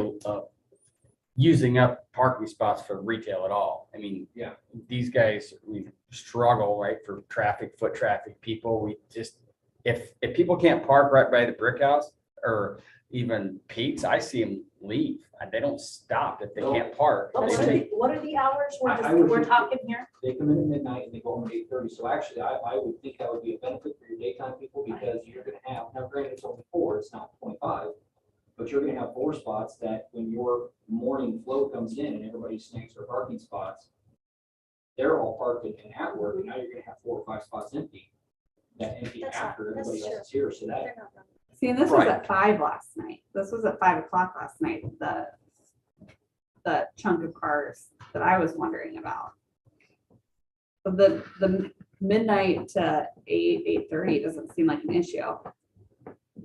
using up parking spots for retail at all. I mean, Yeah. these guys, we struggle, right, for traffic, foot traffic, people. We just, if people can't park right by the brick house or even Pete's, I see them leave. They don't stop if they can't park. What are the hours I would we're think- talking here? They come in at midnight and they go home at 8:30. So actually, I would think that would be a benefit for your daytime people because you're gonna have, now granted, it's only 4, it's not 25. But you're gonna have 4 spots that when your morning flow comes in and everybody snakes their parking spots, they're all parked and at work, and now you're gonna have 4 or 5 spots empty. That empty That's after not- everybody that's else is here, so that, They're not wrong. see, and this Right. was at 5 last night. This was at 5 o'clock last night, the chunk of cars that I was wondering about. But the midnight to 8:30 doesn't seem like an issue.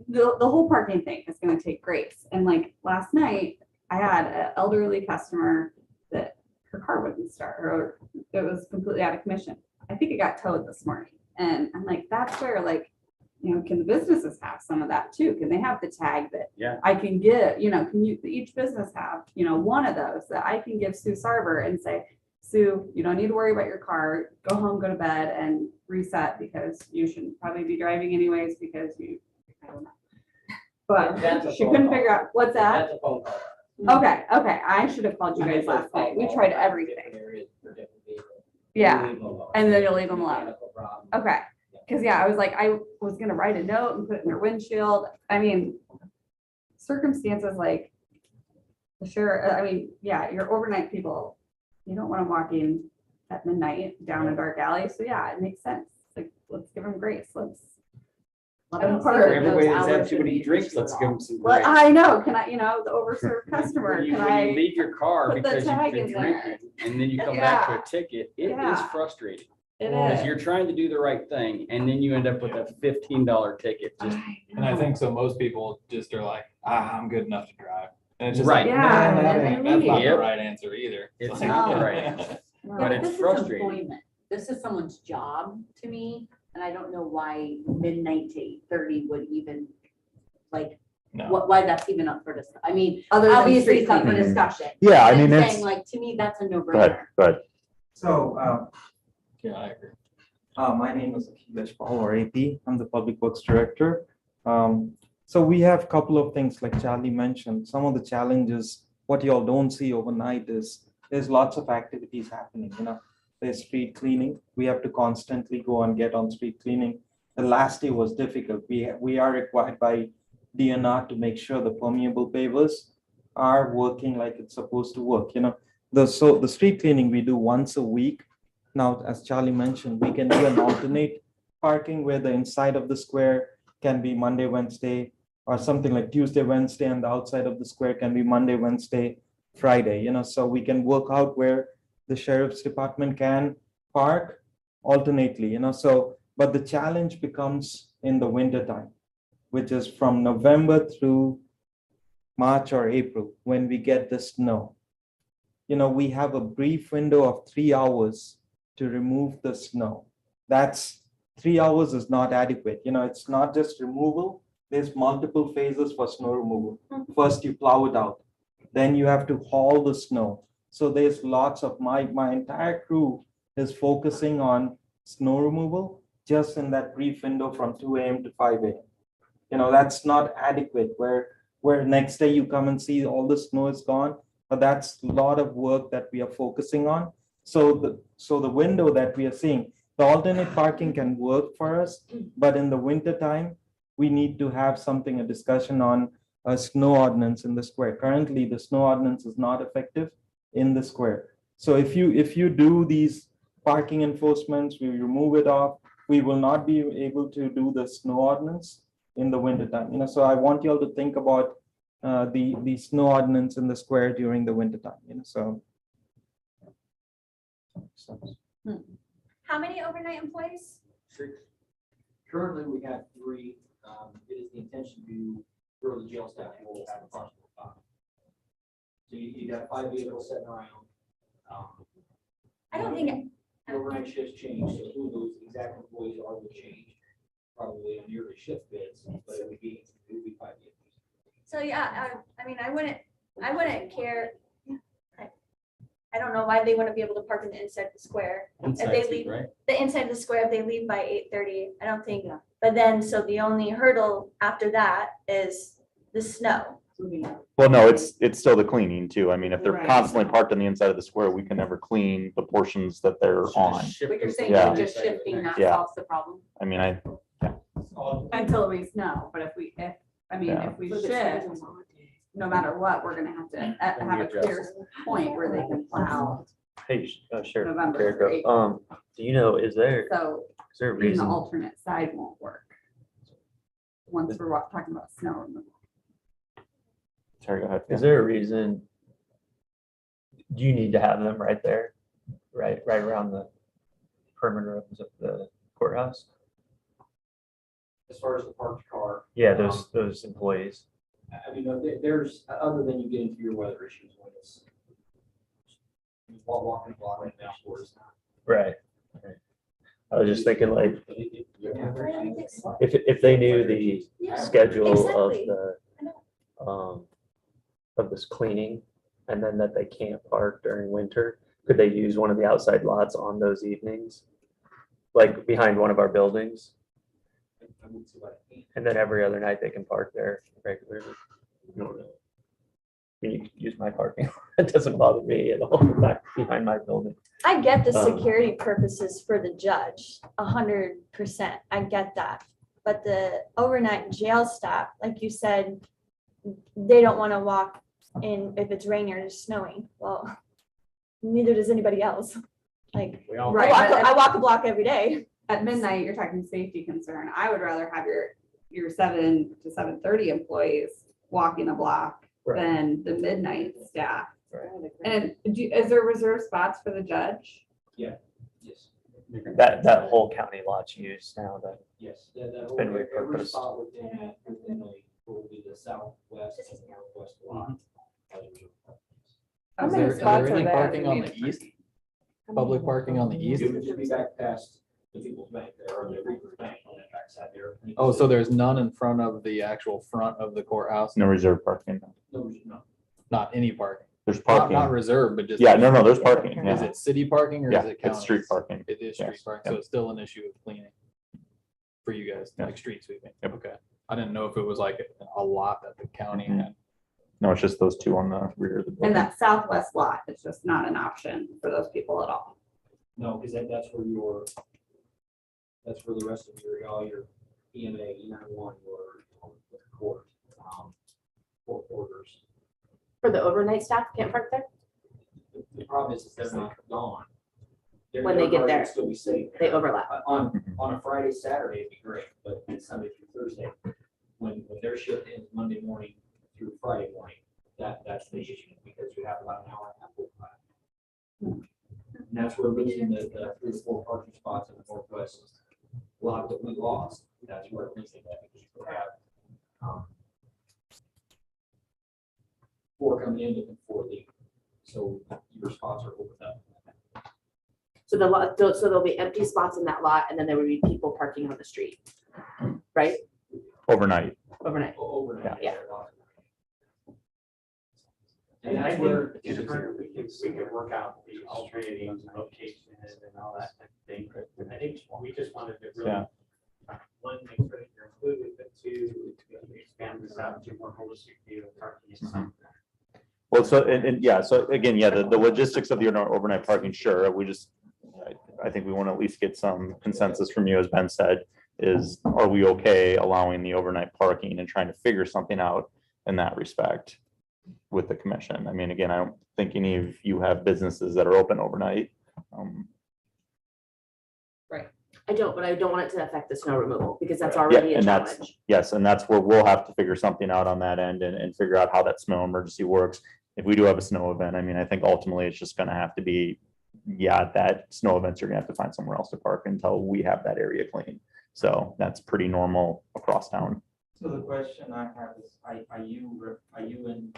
The whole parking thing is gonna take grace. And like last night, I had an elderly customer that her car wouldn't start, or it was completely out of commission. I think it got towed this morning. And I'm like, that's where can the businesses have some of that too? Can they have the tag that Yeah. I can get, can each business have, one of those that I can give Sue Sarver and say, Sue, you don't need to worry about your car. Go home, go to bed and reset because you shouldn't probably be driving anyways because I don't know. But That's a she phone couldn't call. figure out what's that. That's a phone call. Okay. I should have called you guys last night. We tried everything. Different areas for different people. Yeah. Leave them alone. And then you'll leave them alone. Mechanical problem. Okay. Cause I was like, I was gonna write a note and put it in their windshield. I mean, circumstances like your overnight people, you don't want to walk in at midnight down a dark alley. So yeah, it makes sense. Like, let's give them grace. Let's let them don't park. see For that everybody those that's had hours too would many be drinks, issue let's at give all. them some Well, grace. I know. Can the overserved customer, When you can leave your car put the because you've tag been in there? drinking and then you come back to Yeah. a ticket, it is Yeah. frustrating. It Because is. you're trying to do the right thing and then you end up with a $15 ticket. Just And I think so most people just are like, I'm good enough to drive. And it's just Right. like, Yeah, nah, that and ain't- that's not the Yep. right answer either. It's like- not the right answer. But it's This is frustrating. employment. This is someone's job to me, and I don't know why midnight to 8:30 would even, like, No. why that's even up for discussion. I mean, Other than obviously street it's up for cleaning. discussion. Yeah, I I'm mean, saying, it's, like, to me, that's a go ahead, no-brainer. go ahead. So, Yeah, I agree. my name is Akhilesh Paul, or AP. I'm the Public Works Director. So we have a couple of things like Charlie mentioned. Some of the challenges, what y'all don't see overnight is there's lots of activities happening, There's street cleaning. We have to constantly go and get on street cleaning. The last year was difficult. We are required by DNR to make sure the permeable pavers are working like it's supposed to work, The street cleaning we do once a week. Now, as Charlie mentioned, we can do an alternate parking where the inside of the square can be Monday, Wednesday, or something like Tuesday, Wednesday, and the outside of the square can be Monday, Wednesday, Friday, so we can work out where the sheriff's department can park alternately, but the challenge becomes in the winter time, which is from November through March or April, when we get the snow. We have a brief window of 3 hours to remove the snow. That's 3 hours is not adequate. It's not just removal. There's multiple phases for snow removal. First, you plow it out. Then you have to haul the snow. So there's lots of my entire crew is focusing on snow removal just in that brief window from 2 a.m. to 5 a.m. That's not adequate where next day you come and see all the snow is gone, but that's a lot of work that we are focusing on. So the window that we are seeing, the alternate parking can work for us, but in the winter time, we need to have a discussion on a snow ordinance in the square. Currently, the snow ordinance is not effective in the square. So if you do these parking enforcements, we remove it off, we will not be able to do the snow ordinance in the winter time. So I want you all to think about the snow ordinance in the square during the winter time. So. How many overnight employees? Currently, we have 3. It is the intention to grow the jail staff. We will have approximately 5. So you got 5 vehicles sitting around. I don't think, The overnight shifts change, so who those exact employees are will change, probably on yearly shift bids, but it would be 5 vehicles. so yeah, I mean, I wouldn't care. I don't know why they wouldn't be able to park in the inside of the square. Inside they seat, leave- right? The inside of the square, if they leave by 8:30, I don't think, but then, so the only hurdle after that is the snow. Well, no, it's still the cleaning too. I mean, if they're Right. constantly parked on the inside of the square, we can never clean the portions that they're on. But you're saying Yeah. that just shifting that Yeah. solves the problem? I mean, Until we snow, but if we Yeah. shift, no matter what, we're gonna have to have a clear point where they can plow. Hey, Sheriff November Jericho, 8th. do you know, is there So a even the reason? alternate side won't work. Once we're talking about snow removal. sorry, go ahead. Is there a reason? Do you need to have them right there, right around the perimeter of the courthouse? As far as the parked car. Yeah, those employees. I mean, there's, other than you get into your weather issues when it's walking the block right now, or it's not. Right. I was just thinking like, Yeah. if they knew the Yeah, schedule of exactly. the, of this cleaning, and then that they can't park during winter, could they use one of the outside lots on those evenings? Like behind one of our buildings, I wouldn't see why they can't. and then every other night they can park there regularly? I mean, you can use my parking, it doesn't bother me at all, back behind my building. I get the Um, security purposes for the judge, 100%. I get that. But the overnight jail staff, like you said, they don't want to walk in if it's raining or snowing. Well, neither does anybody else. Like, We all. Right. I walk a block every day. At midnight, you're talking safety concern. I would rather have your 7 to 7:30 employees walking a block Right. than the midnight staff. Right. And is there reserved spots for the judge? Yes. That whole county lot's used now then. Yes, that whole, Been every repurposed. spot within will be the southwest and northwest lot. How Is many there spots are any there? parking on the east? Public parking on the east? You would be back past the people's bank there, or the Reaper's Bank on that backside there. Oh, so there's none in front of the actual front of the courthouse? No reserve parking. No. Not any parking? There's Not parking. reserved, but just. Yeah, no, there's parking. Is Yeah, it city parking or yeah, is it county? it's street parking. It is street Yes, parking, yep. so it's still an issue with cleaning for you guys, Yeah. like street sweeping. Yep. Okay. I didn't know if it was like a lot that the county had. No, it's just those two on the rear of the And building. that southwest lot is just not an option for those people at all. No, because that's where that's where the rest of all your EMA, E91, your court, court orders. For the overnight staff can't park there? The problem is they're not gone. When they get Their cars there, will Still be sitting They there. overlap. On a Friday, Saturday, it'd be great, but it's Sunday through Thursday, when their shift ends Monday morning through Friday morning, that's the issue, because you have about an hour and a half. overlap. And that's where losing the 3 or 4 parking spots in the northwest lot that we lost, that's where we're losing that, because you have 4 coming in, looking for the, so your spots are opened up. So the lot, so there'll be empty spots in that lot and then there would be people parking on the street, right? Overnight. Overnight. Overnight. Yeah. And that's where. we could work out the alternating location and all that type of thing. I think we just wanted to really, Yeah. one, make sure that you're included, but 2, to expand this out to more holistic view of parking. Well, so, and yeah, so again, yeah, the logistics of the overnight parking, sure, I think we want to at least get some consensus from you, as Ben said, is, are we okay allowing the overnight parking and trying to figure something out in that respect with the commission? I mean, again, I don't think any of you have businesses that are open overnight. I don't, but I don't want it to affect the snow removal because that's Yeah, already a and that's, challenge. yes, and that's where we'll have to figure something out on that end and figure out how that snow emergency works. If we do have a snow event, I mean, I think ultimately it's just gonna have to be, yeah, that snow events, you're gonna have to find somewhere else to park until we have that area clean. So that's pretty normal across town. So the question I have is, are you in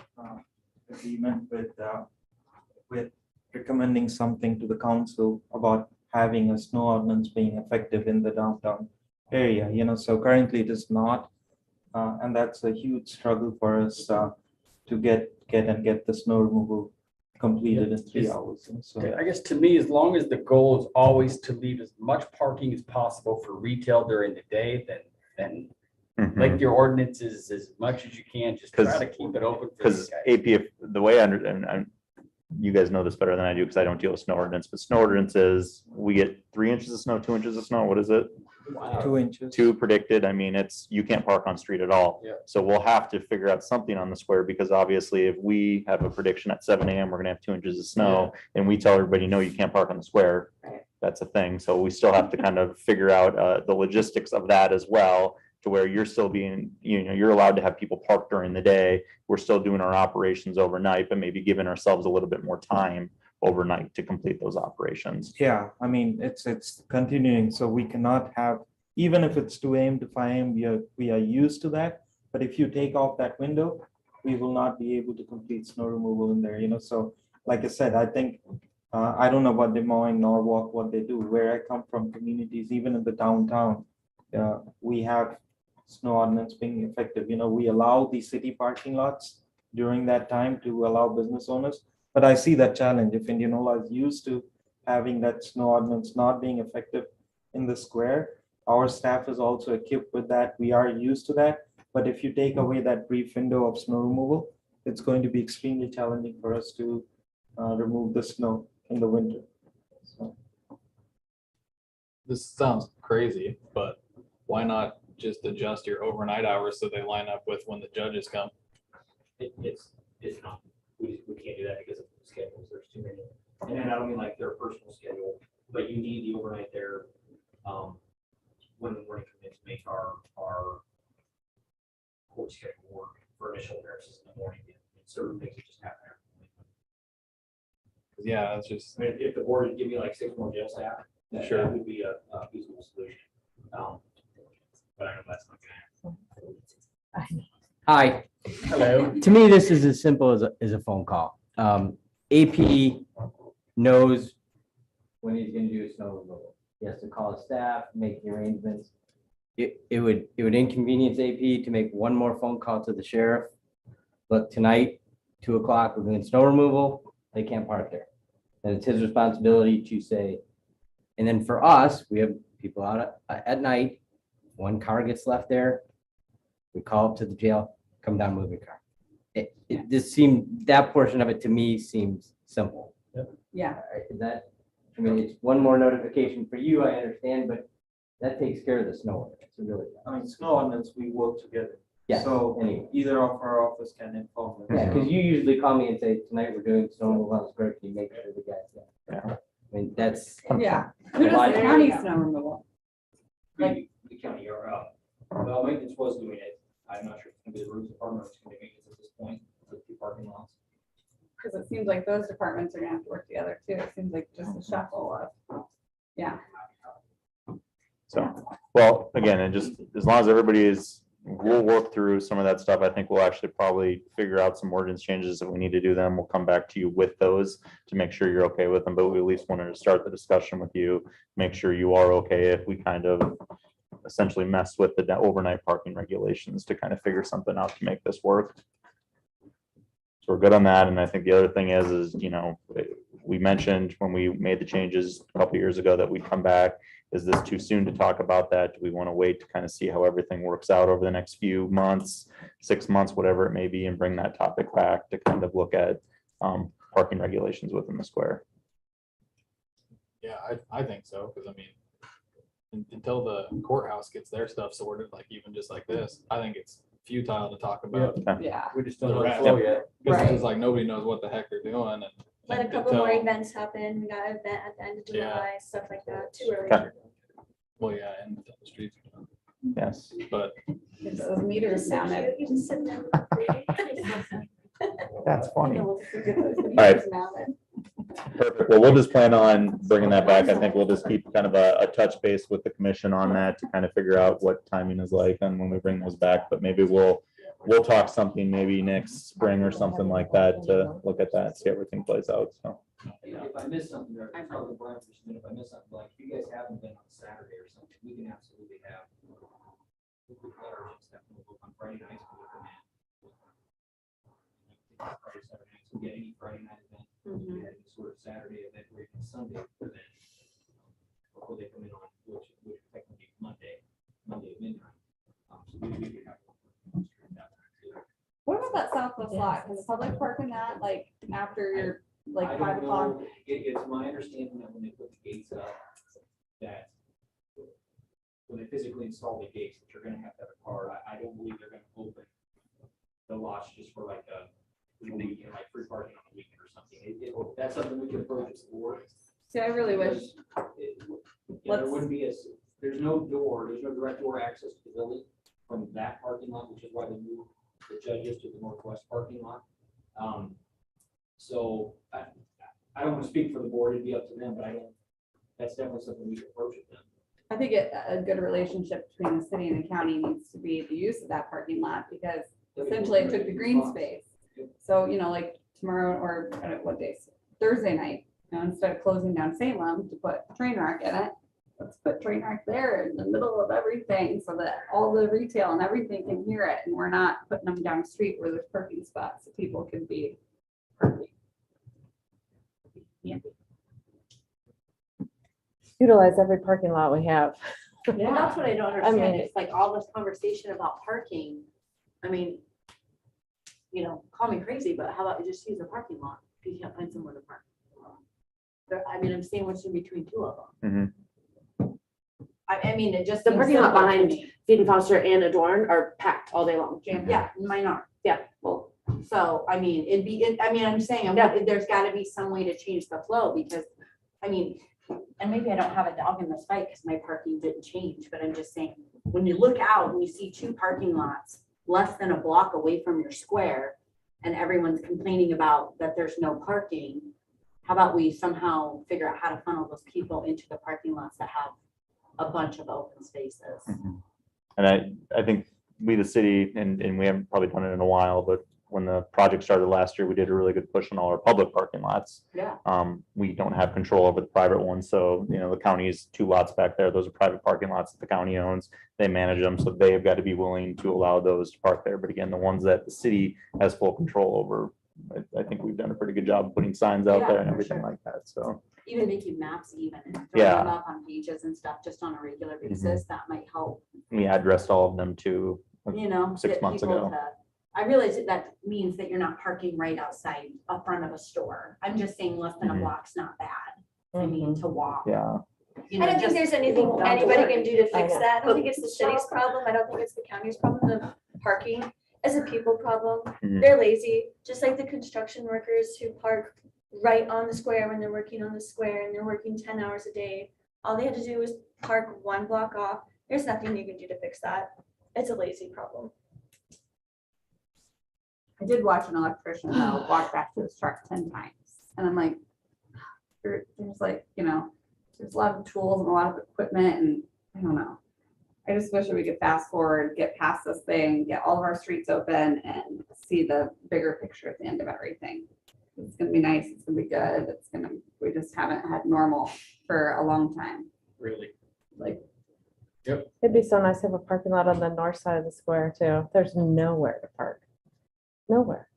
agreement with recommending something to the council about having a snow ordinance being effective in the downtown area? So currently it is not, and that's a huge struggle for us to get the snow removal completed in 3 hours. And so I guess to me, as long as the goal is always to leave as much parking as possible for retail during the day, then like your ordinances as much as you can, just try to keep it open. for these Because guys. APF, the way I understand, you guys know this better than I do because I don't deal with snow ordinance, but snow ordinance is we get 3 inches of snow, 2 inches of snow. What is it? 2 inches. 2 predicted. I mean, you can't park on street at all. Yeah. So we'll have to figure out something on the square because obviously if we have a prediction at 7 AM, we're gonna have 2 inches of snow and we tell everybody, no, you can't park on the square. Right. That's a thing. So we still have to kind of figure out the logistics of that as well, to where you're still being, you're allowed to have people park during the day. We're still doing our operations overnight, but maybe giving ourselves a little bit more time overnight to complete those operations. Yeah, I mean, it's continuing, so we cannot have, even if it's 2 AM to 5 AM, we are used to that. But if you take off that window, we will not be able to complete snow removal in there, So like I said, I think, I don't know about Des Moines, Norwalk, what they do. Where I come from, communities, even in the downtown, we have snow ordinance being effective. We allow the city parking lots during that time to allow business owners. But I see that challenge. If Indianola is used to having that snow ordinance not being effective in the square, our staff is also equipped with that. We are used to that. But if you take away that brief window of snow removal, it's going to be extremely challenging for us to remove the snow in the winter. So. This sounds crazy, but why not just adjust your overnight hours so they line up with when the judges come? It's not, we can't do that because of the schedules, there's too many. And then I don't mean like their personal schedule, but you need the overnight there, when we're going to make our court schedule work for initial appearances in the morning, and certain things that just happen. Yeah, it's just, I mean, if the board would give me like 6 more jail staff, Sure. That would be a feasible solution. But I know that's not gonna happen. Hi. Hello. To me, this is as simple as a phone call. AP knows when he's gonna do a snow removal. He has to call his staff, make the arrangements. It would inconvenience AP to make one more phone call to the sheriff. Look, tonight, 2 o'clock, we're doing snow removal. They can't park there. And it's his responsibility to say, and then for us, we have people out at night. One car gets left there. We call up to the jail, come down, move your car. That portion of it to me seems simple. Yeah. I mean, it's one more notification for you, I understand, but that takes care of the snow. It's really. I mean, snow ordinance, we work together. Yeah, So anyway. either of our office can inform them. Yeah, because you usually call me and say, tonight we're doing snow removal on the square, can you make sure the guys there? I mean, that's. Yeah. Who does the county snow removal? The county or, well, maintenance was doing it. I'm not sure if it's gonna be the roads department or it's gonna be maintenance at this point, the 2 parking lots. Because it seems like those departments are gonna have to work together too. It seems like just a shuffle of, yeah. So, well, again, and just as long as everybody is, we'll work through some of that stuff. I think we'll actually probably figure out some ordinance changes if we need to do them. We'll come back to you with those to make sure you're okay with them, but we at least wanted to start the discussion with you, make sure you are okay if we kind of essentially mess with the overnight parking regulations to kind of figure something out to make this work. So we're good on that. And I think the other thing is, you know, we mentioned when we made the changes a couple years ago that we'd come back. Is this too soon to talk about that? Do we want to wait to kind of see how everything works out over the next few months, 6 months, whatever it may be, and bring that topic back to kind of look at parking regulations within the square? Yeah, I think so, because I mean, until the courthouse gets their stuff sorted, like even just like this, I think it's futile to talk about. Yeah. We just the don't know the rest. flow yet. Because Right. it's like nobody knows what the heck they're doing and. Let a couple more until- events happen. We got an event at the end of Yeah. July, stuff like that. Too early. Okay. Well, yeah, and the streets, Yes. but Get those meters down it. You just sit down. That's funny. All right. Perfect. Well, we'll just plan on bringing that back. I think we'll just keep kind of a touch base with the commission on that to kind of figure out what timing is like and when we bring those back, but maybe we'll talk something maybe next spring or something like that to look at that, see how everything plays out. So. If I missed something there, I probably Brian, if I missed something, like if you guys haven't been on Saturday or something, we can absolutely have. We could let our staff know on Friday nights. We come in. Friday, Saturday nights, we get any Friday night event, we had any sort of Saturday event or even Sunday event. Before they come in on, which technically Monday at midnight. So we could have. What about that southwest lot? Can the public park in that, like, after your, like, I 5 don't o'clock? know. It's my understanding that when they put the gates up, that when they physically install the gates, that you're gonna have to have a card. I don't believe they're gonna open the lots just for like a weekend, like free parking on the weekend or something. That's something we can approach as the board. See, I really wish, There wouldn't be there's no door, there's no direct door access to the building from that parking lot, which is why they moved the judges to the northwest parking lot. So I don't want to speak for the board, it'd be up to them, but that's definitely something we can approach with them. I think a good relationship between the city and the county needs to be the use of that parking lot, because essentially it took the green space. So, you know, like tomorrow or what days, Thursday night, you know, instead of closing down Salem to put a train wreck in it, let's put train wreck there in the middle of everything so that all the retail and everything can hear it. And we're not putting them down the street where there's parking spots so people can be parking. Yeah. Utilize every parking lot we have. Well, that's what I don't I understand. mean- It's like all this conversation about parking. I mean, you know, call me crazy, but how about you just use a parking lot if you can't find somewhere to park? I mean, I'm sandwiched in between 2 of them. I mean, it just. The seems parking lot simple to behind me. Feed and Foster and Adorn are packed all day long. Yeah, mine are. Yeah. Well, so, I mean, I'm saying, there's gotta be some way to change the flow because, I mean, and maybe I don't have a dog in this fight because my parking didn't change, but I'm just saying, when you look out and you see 2 parking lots less than a block away from your square and everyone's complaining about that there's no parking, how about we somehow figure out how to funnel those people into the parking lots that have a bunch of open spaces? And I think we, the city, and we haven't probably done it in a while, but when the project started last year, we did a really good push on all our public parking lots. Yeah. We don't have control over the private ones, so, you know, the county's 2 lots back there, those are private parking lots that the county owns. They manage them, so they've got to be willing to allow those to park there. But again, the ones that the city has full control over, I think we've done a pretty good job of putting signs out Yeah, there and for everything sure. like that, so. Even making maps even and throwing Yeah. them up on pages and stuff just on a regular basis, that might help, We addressed all of them too, you know. 6 get months people ago. to- I realize that means that you're not parking right outside up front of a store. I'm just saying less than a Mhm. block's not bad. I mean, to walk. Yeah. you I know, don't think just there's anything down to anybody work. can do to fix know. that. I don't think it's the city's problem. I don't think it's the county's problem. The parking is a people problem. Mhm. They're lazy, just like the construction workers who park right on the square when they're working on the square and they're working 10 hours a day. All they had to do was park 1 block off. There's nothing you can do to fix that. It's a lazy problem. I did watch an electrician though walk back to his truck 10 times. And I'm like, there's like, you know, there's a lot of tools and a lot of equipment and I don't know. I just wish that we could fast forward, get past this thing, get all of our streets open and see the bigger picture at the end of everything. It's gonna be nice, it's gonna be good, we just haven't had normal for a long time. Really. Like, It'd be so nice to have a parking lot on the north side of the square too. There's nowhere to park. Nowhere.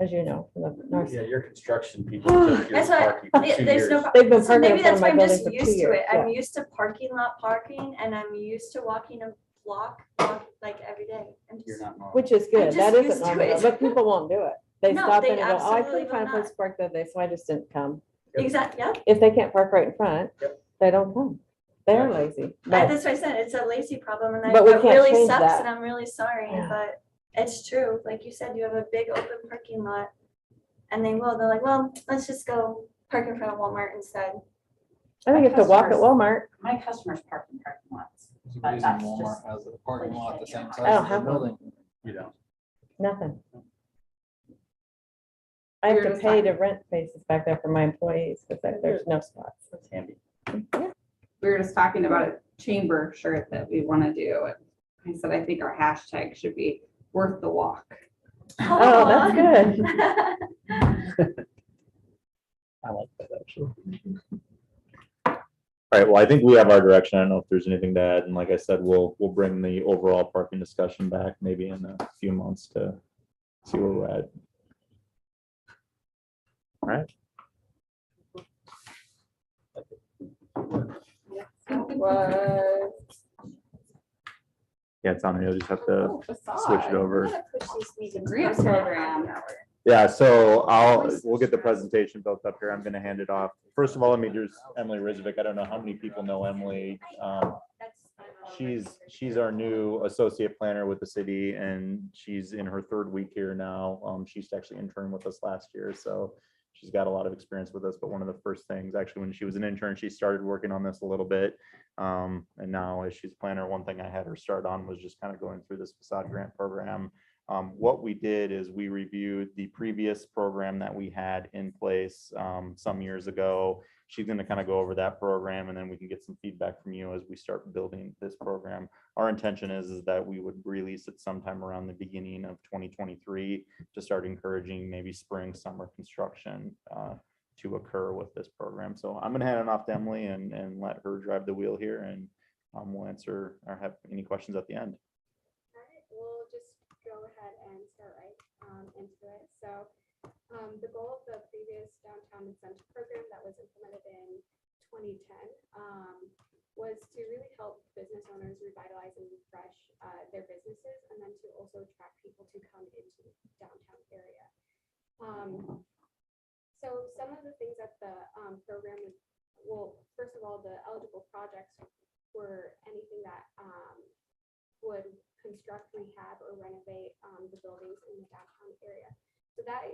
As you know, from the north. Yeah, your construction people. took your That's why, parking for 2 there's no. years. They've been So parking maybe in front that's of why my I'm building just for 2 used to years. it. Yeah. I'm used to parking lot parking and I'm used to walking a block like every day. I'm You're just, not normal. Which is good. just That used isn't to normal, it. though, but people won't do it. They No, stop they in and go, oh, I absolutely couldn't find a will place to park that day, so I just didn't come. exactly, yeah. If they can't park right in front, Yep. they don't come. They're lazy. But That's what I said. It's a lazy problem and But we it can't really change sucks that. and I'm really sorry, Yeah. but it's true. Like you said, you have a big open parking lot. And they're like, well, let's just go park in front of Walmart instead. I think if to walk at customers- Walmart, My customers park in parking lots. There's a But reason that's Walmart just has a parking lot the same I size don't as the have one. building. You don't. nothing. I have We were to just pay to talking- rent spaces back there for my employees because there's no spots. That's handy. we were just talking about a chamber shirt that we want to do. And I said, I think our hashtag should be worth the walk. Oh, that's good. I like that actually. All right, well, I think we have our direction. I don't know if there's anything to add. And like I said, we'll bring the overall parking discussion back maybe in a few months to see where we're at. All right. Was Yeah, it's on here. You'll just have to Facade. switch it over. Push these meetings Grant closer to program. half an hour. Yeah, so we'll get the presentation built up here. I'm gonna hand it off. First of all, let me introduce Emily Rvtv. I don't know how many people know Emily. She's our new associate planner with the city and she's in her 3rd week here now. She used to actually intern with us last year, so she's got a lot of experience with us. But one of the first things, actually, when she was an intern, she started working on this a little bit. And now as she's a planner, one thing I had her start on was just kind of going through this facade grant program. What we did is we reviewed the previous program that we had in place some years ago. She's going to kind of go over that program and then we can get some feedback from you as we start building this program. Our intention is that we would release it sometime around the beginning of 2023 to start encouraging maybe spring, summer construction to occur with this program. So I'm going to hand it off to Emily and let her drive the wheel here and we'll answer or have any questions at the end. All right, we'll just go ahead and start right into it. So the goal of the previous downtown incentive program that was implemented in 2010 was to really help business owners revitalize and refresh their businesses and then to also attract people to come into the downtown area. So some of the things that the program was, well, first of all, the eligible projects were anything that would construct, rehab, or renovate the buildings in the downtown area. So that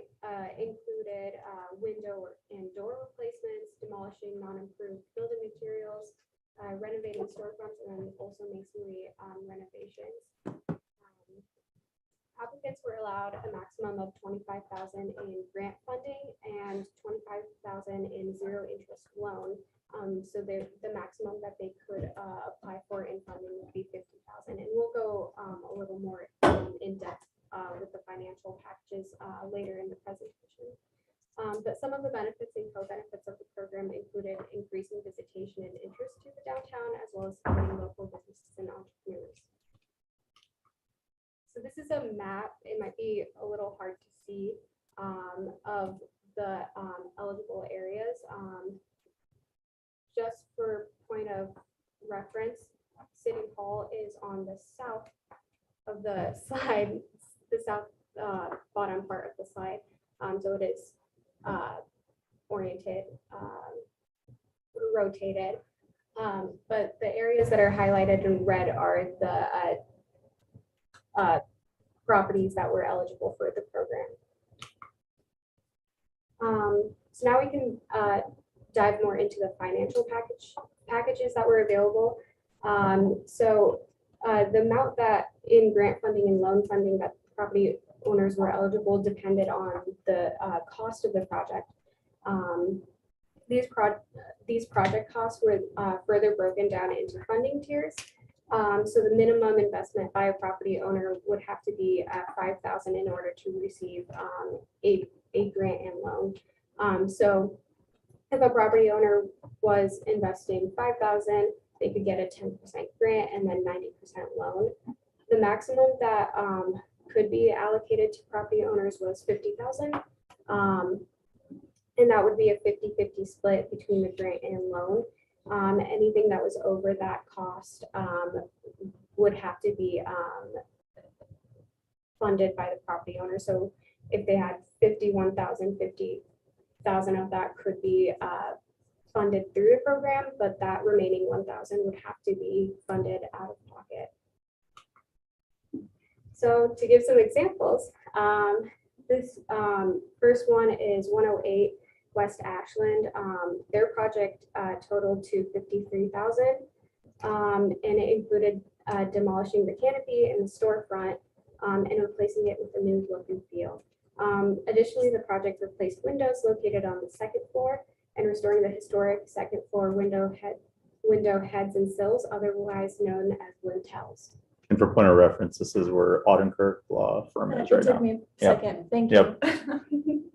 included window and door replacements, demolishing non-improved building materials, renovating storefronts, and then also masonry renovations. applicants were allowed a maximum of 25,000 in grant funding and 25,000 in zero interest loan. So the maximum that they could apply for in funding would be 50,000. And we'll go a little more in depth with the financial packages later in the presentation. But some of the benefits and co-benefits of the program included increasing visitation and interest to the downtown, as well as supporting local businesses and entrepreneurs. So this is a map. It might be a little hard to see of the eligible areas. Just for point of reference, City Hall is on the south of the slide, the south bottom part of the slide. So it is oriented, rotated. But the areas that are highlighted in red are the properties that were eligible for the program. So now we can dive more into the financial packages that were available. So the amount that in grant funding and loan funding that property owners were eligible depended on the cost of the project. These project costs were further broken down into funding tiers. So the minimum investment by a property owner would have to be at $5,000 in order to receive a grant and loan. So if a property owner was investing $5,000, they could get a 10% grant and then 90% loan. The maximum that could be allocated to property owners was $50,000. And that would be a 50-50 split between the grant and loan. Anything that was over that cost would have to be funded by the property owner. So if they had 51,000, 50,000 of that could be funded through the program, but that remaining 1,000 would have to be funded out of pocket. So to give some examples, this first one is 108 West Ashland. Their project totaled to 53,000, and it included demolishing the canopy and the storefront and replacing it with a new look and feel. Additionally, the project replaced windows located on the second floor and restoring the historic second floor window heads and sills, otherwise known as lintels. And for point of reference, this is where Audenkirk Law Firm is right It took now. me a Yep. second. Thank Yep. you.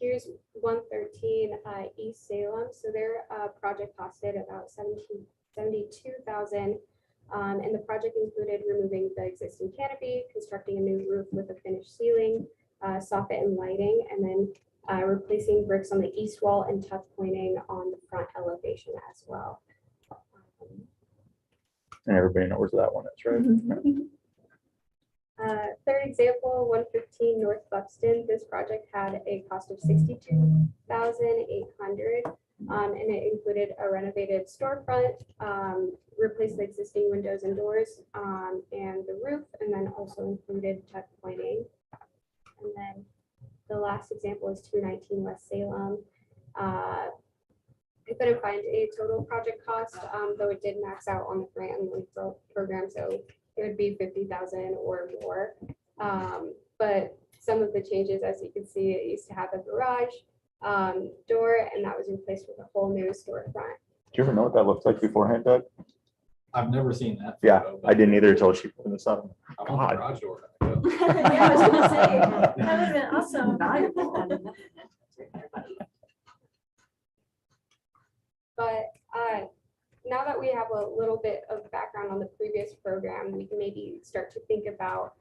Here's 113 East Salem. So their project costed about 72,000. And the project included removing the existing canopy, constructing a new roof with a finished ceiling, soffit and lighting, and then replacing bricks on the east wall and tuck pointing on the front elevation as well. And everybody knows where that one is, right? Third example, 115 North Buxton. This project had a cost of $62,800, and it included a renovated storefront, replaced the existing windows and doors, and the roof, and then also included tuck pointing. And then the last example is 219 West Salem. I couldn't find a total project cost, though it did max out on the grant and loan program, so it would be 50,000 or more. But some of the changes, as you can see, it used to have a garage door, and that was replaced with a whole new storefront. Do you ever know what that looked like beforehand, Doug? I've never seen that. Yeah, photo, I didn't either until she put this up. I want the God. garage door. Yeah, I was gonna say, that would have been awesome. But now that we have a little bit of background on the previous program, we can maybe start to think about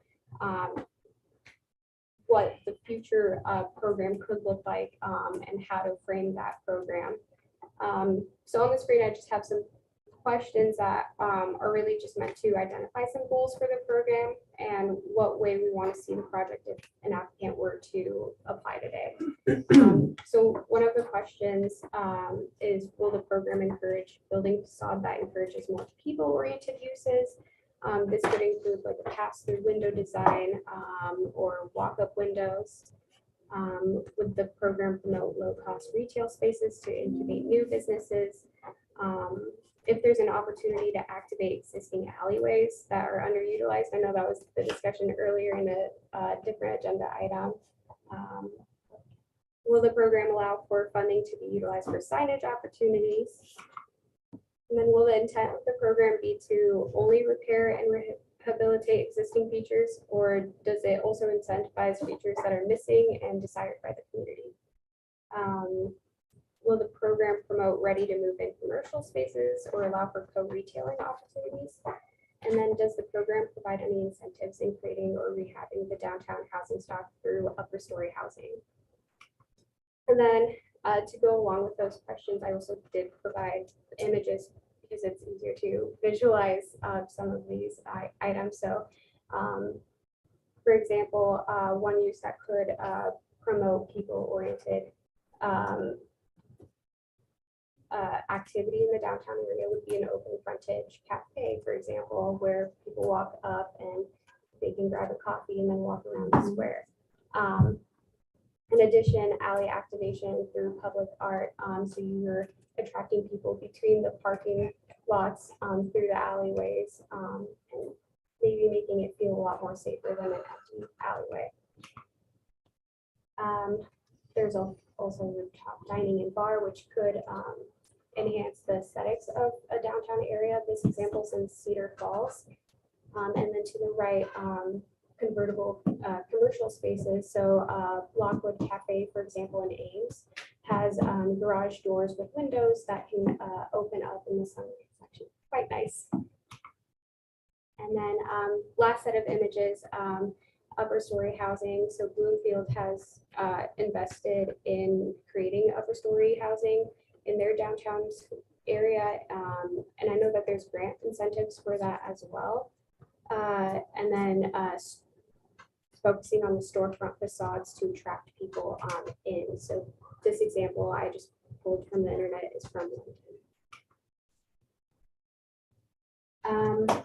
what the future program could look like and how to frame that program. So on the screen, I just have some questions that are really just meant to identify some goals for the program and what way we want to see the project if an applicant were to apply today. So one of the questions is, will the program encourage building facade that encourages more people-oriented uses? This could include like a pass-through window design or walk-up windows. Would the program promote low-cost retail spaces to incubate new businesses? if there's an opportunity to activate existing alleyways that are underutilized. I know that was the discussion earlier in a different agenda item. Will the program allow for funding to be utilized for signage opportunities? And then will the intent of the program be to only repair and rehabilitate existing features, or does it also incentivize features that are missing and desired by the community? Will the program promote ready-to-move-in commercial spaces or allow for co-retailing opportunities? And then does the program provide any incentives in creating or rehabbing the downtown housing stock through upper story housing? And then to go along with those questions, I also did provide images because it's easier to visualize some of these items. So for example, one use that could promote people-oriented activity in the downtown area would be an open frontage cafe, for example, where people walk up and they can grab a coffee and then walk around the square. In addition, alley activation through public art. So you're attracting people between the parking lots through the alleyways and maybe making it feel a lot more safer than an empty alleyway. There's also Rooftop Dining and Bar, which could enhance the aesthetics of a downtown area. This example's in Cedar Falls. And then to the right, convertible commercial spaces. So Lockwood Cafe, for example, in Ames, has garage doors with windows that can open up in the summer. It's actually quite nice. And then last set of images, upper story housing. So Bloomfield has invested in creating upper story housing in their downtown area. And I know that there's grant incentives for that as well. And then focusing on the storefront facades to attract people in. So this example I just pulled from the internet is from London.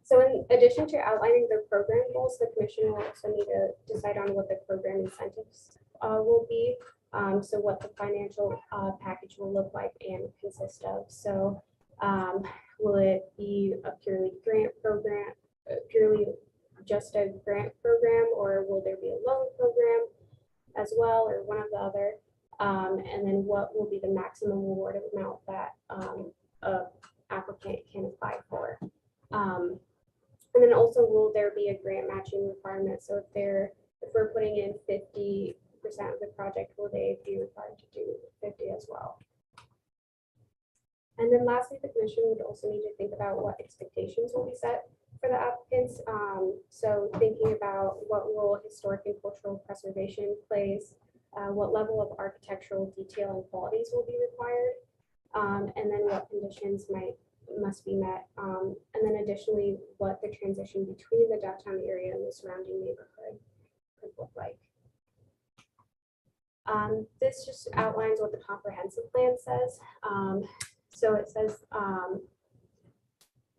So in addition to outlining the program goals, the commission will also need to decide on what the program incentives will be. So what the financial package will look like and consist of. So will it be a purely grant program, purely just a grant program, or will there be a loan program as well, or one of the other? And then what will be the maximum award amount that a applicant can apply for? And then also, will there be a grant matching requirement? So if we're putting in 50% of the project, will they be required to do 50 as well? And then lastly, the commission would also need to think about what expectations will be set for the applicants. So thinking about what role historic and cultural preservation plays, what level of architectural detail and qualities will be required, and then what conditions must be met. And then additionally, what the transition between the downtown area and the surrounding neighborhood could look like. This just outlines what the comprehensive plan says. So it says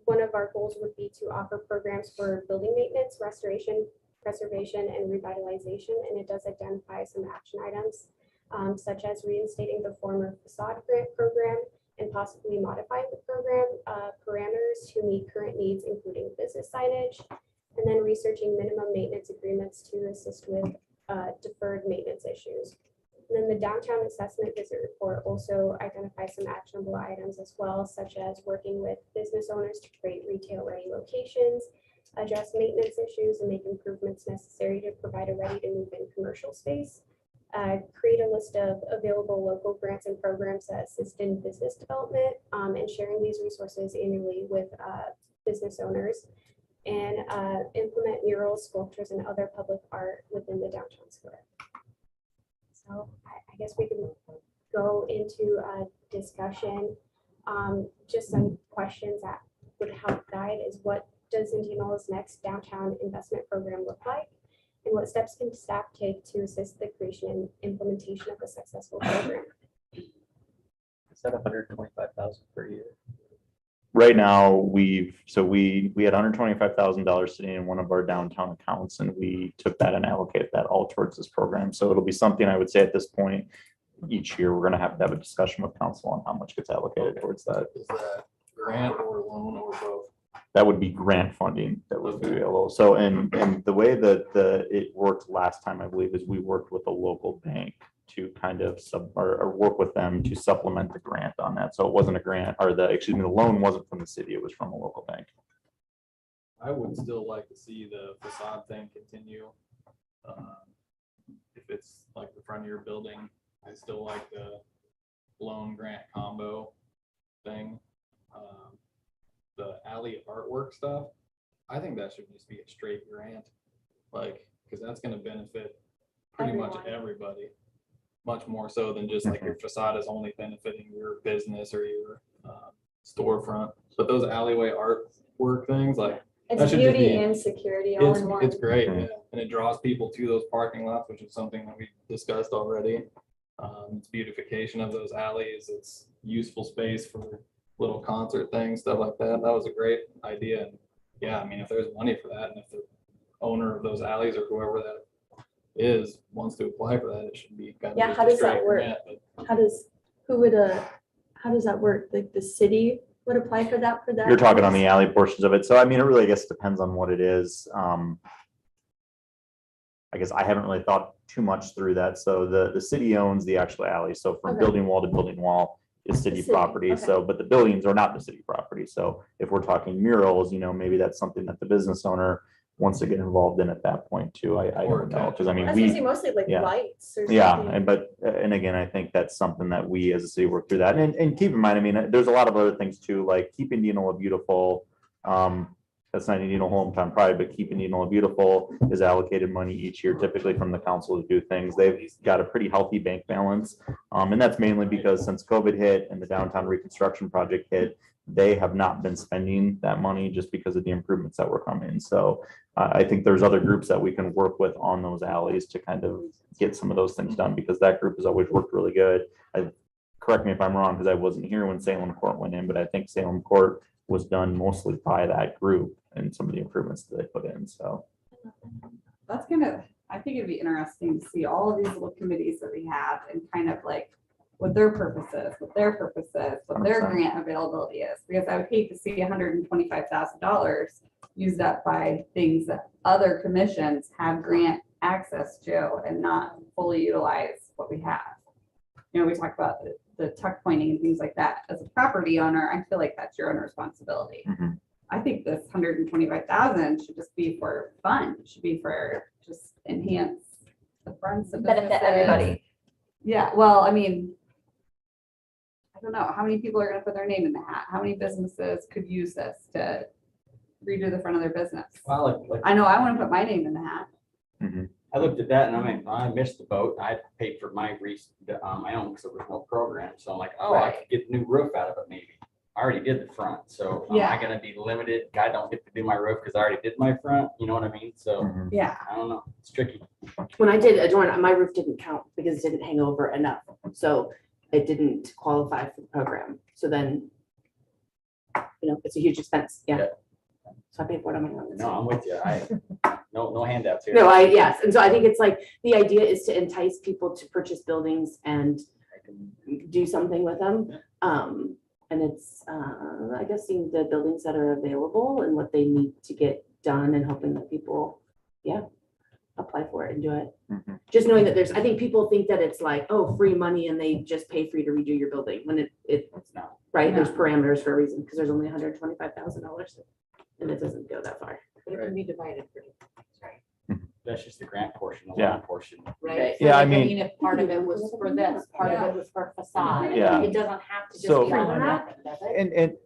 one of our goals would be to offer programs for building maintenance, restoration, preservation, and revitalization. And it does identify some action items, such as reinstating the former Facade grant program and possibly modifying the program parameters to meet current needs, including business signage, and then researching minimum maintenance agreements to assist with deferred maintenance issues. And then the downtown assessment visit report also identifies some actionable items as well, such as working with business owners to create retail-ready locations, address maintenance issues, and make improvements necessary to provide a ready-to-move-in commercial space, create a list of available local grants and programs that assist in business development, and sharing these resources annually with business owners, and implement murals, sculptures, and other public art within the downtown square. So I guess we can go into a discussion. Just some questions that would help guide is, what does Indianola's next downtown investment program look like? And what steps can staff take to assist the creation and implementation of a successful program? Is that 125,000 per year? Right now, we had $125,000 sitting in one of our downtown accounts, and we took that and allocated that all towards this program. So it'll be something, I would say, at this point, each year, we're going to have a discussion with council on how much gets allocated towards that. Is that grant or loan or both? That would be grant funding that would be available. So, and the way that it worked last time, I believe, is we worked with a local bank to kind of or work with them to supplement the grant on that. So it wasn't a grant, or the loan wasn't from the city, it was from a local bank. I would still like to see the facade thing continue. If it's like the front of your building, I still like the loan grant combo thing. The alley artwork stuff, I think that should just be a straight grant, like, because that's gonna benefit pretty much everybody. Much more so than just like your facade is only benefiting your business or your storefront. But those alleyway artwork things, like, that It's should just beauty be- and security all in one. it's great, yeah. And it draws people to those parking lots, which is something that we discussed already. It's beautification of those alleys, it's useful space for little concert things, stuff like that. That was a great idea. And yeah, I mean, if there's money for that, and if the owner of those alleys or whoever that is wants to apply for that, it should be kind of. Yeah, just how a does that straight work? grant, but How does that work? Like the city would apply for that You're talking on the alley portions of it. So I mean, it really, I guess, depends on what it is. I guess I haven't really thought too much through that. So the city owns the actual alley. So from Okay. building wall to building wall is city city, property. okay. So, but the buildings are not the city property. So if we're talking murals, maybe that's something that the business owner wants to get involved in at that point too. I don't know. Because I mean, I was gonna say we, mostly like yeah. lights or something. yeah, and again, I think that's something that we as a city work through that. And keep in mind, I mean, there's a lot of other things too, like keeping Indianola beautiful. That's not Indianola Hometown Pride, but keeping Indianola beautiful is allocated money each year, typically from the council to do things. They've got a pretty healthy bank balance. And that's mainly because since COVID hit and the downtown reconstruction project hit, they have not been spending that money just because of the improvements that were coming. So I think there's other groups that we can work with on those alleys to kind of get some of those things done, because that group has always worked really good. Correct me if I'm wrong, because I wasn't here when Salem Court went in, but I think Salem Court was done mostly by that group and some of the improvements that they put in. So That's I think it'd be interesting to see all of these little committees that we have and kind of like what their purpose is, what their 100%. grant availability is, because I would hate to see $125,000 used up by things that other commissions have grant access to and not fully utilize what we have. We talk about the tuck pointing and things like that. As a property owner, I feel like that's your own responsibility. Mhm. I think this 125,000 should just be for fun. It should be for just enhance the fronts of Benefit businesses. everybody. Yeah, well, I mean, I don't know, how many people are gonna put their name in the hat? How many businesses could use this to redo the front of their business? Well, I know I wanna put my name in the hat. I looked at that and I missed the boat. I paid for my my own because there was no program. So I'm like, oh, I could get a new roof out of it maybe. I already did the front. So am Yeah. I gonna be limited? I don't get to do my roof because I already did my front. You know what I mean? So Yeah. I don't know. It's tricky. When I did adorn, my roof didn't count because it didn't hang over enough. So it didn't qualify for the program. So then, it's a huge expense. Yeah. So I paid for it on my own. No, I'm with you. No handouts here. No, yes. And so I think it's like, the idea is to entice people to purchase buildings and do something with them. And it's, I guess, seeing the buildings that are available and what they need to get done and hoping that people, apply for it and do it. Just knowing that I think people think that it's like, oh, free money and they just pay for you to redo your building when it's not. Right? There's parameters for a reason, because there's only $125,000 and it doesn't go that far. But it can be divided pretty, right? That's just the grant portion, the Yeah. loan portion. Right? Yeah, I So, mean- If part of it was for this, part of it was for facade. Yeah. It doesn't have to just So- be all or nothing, does it? And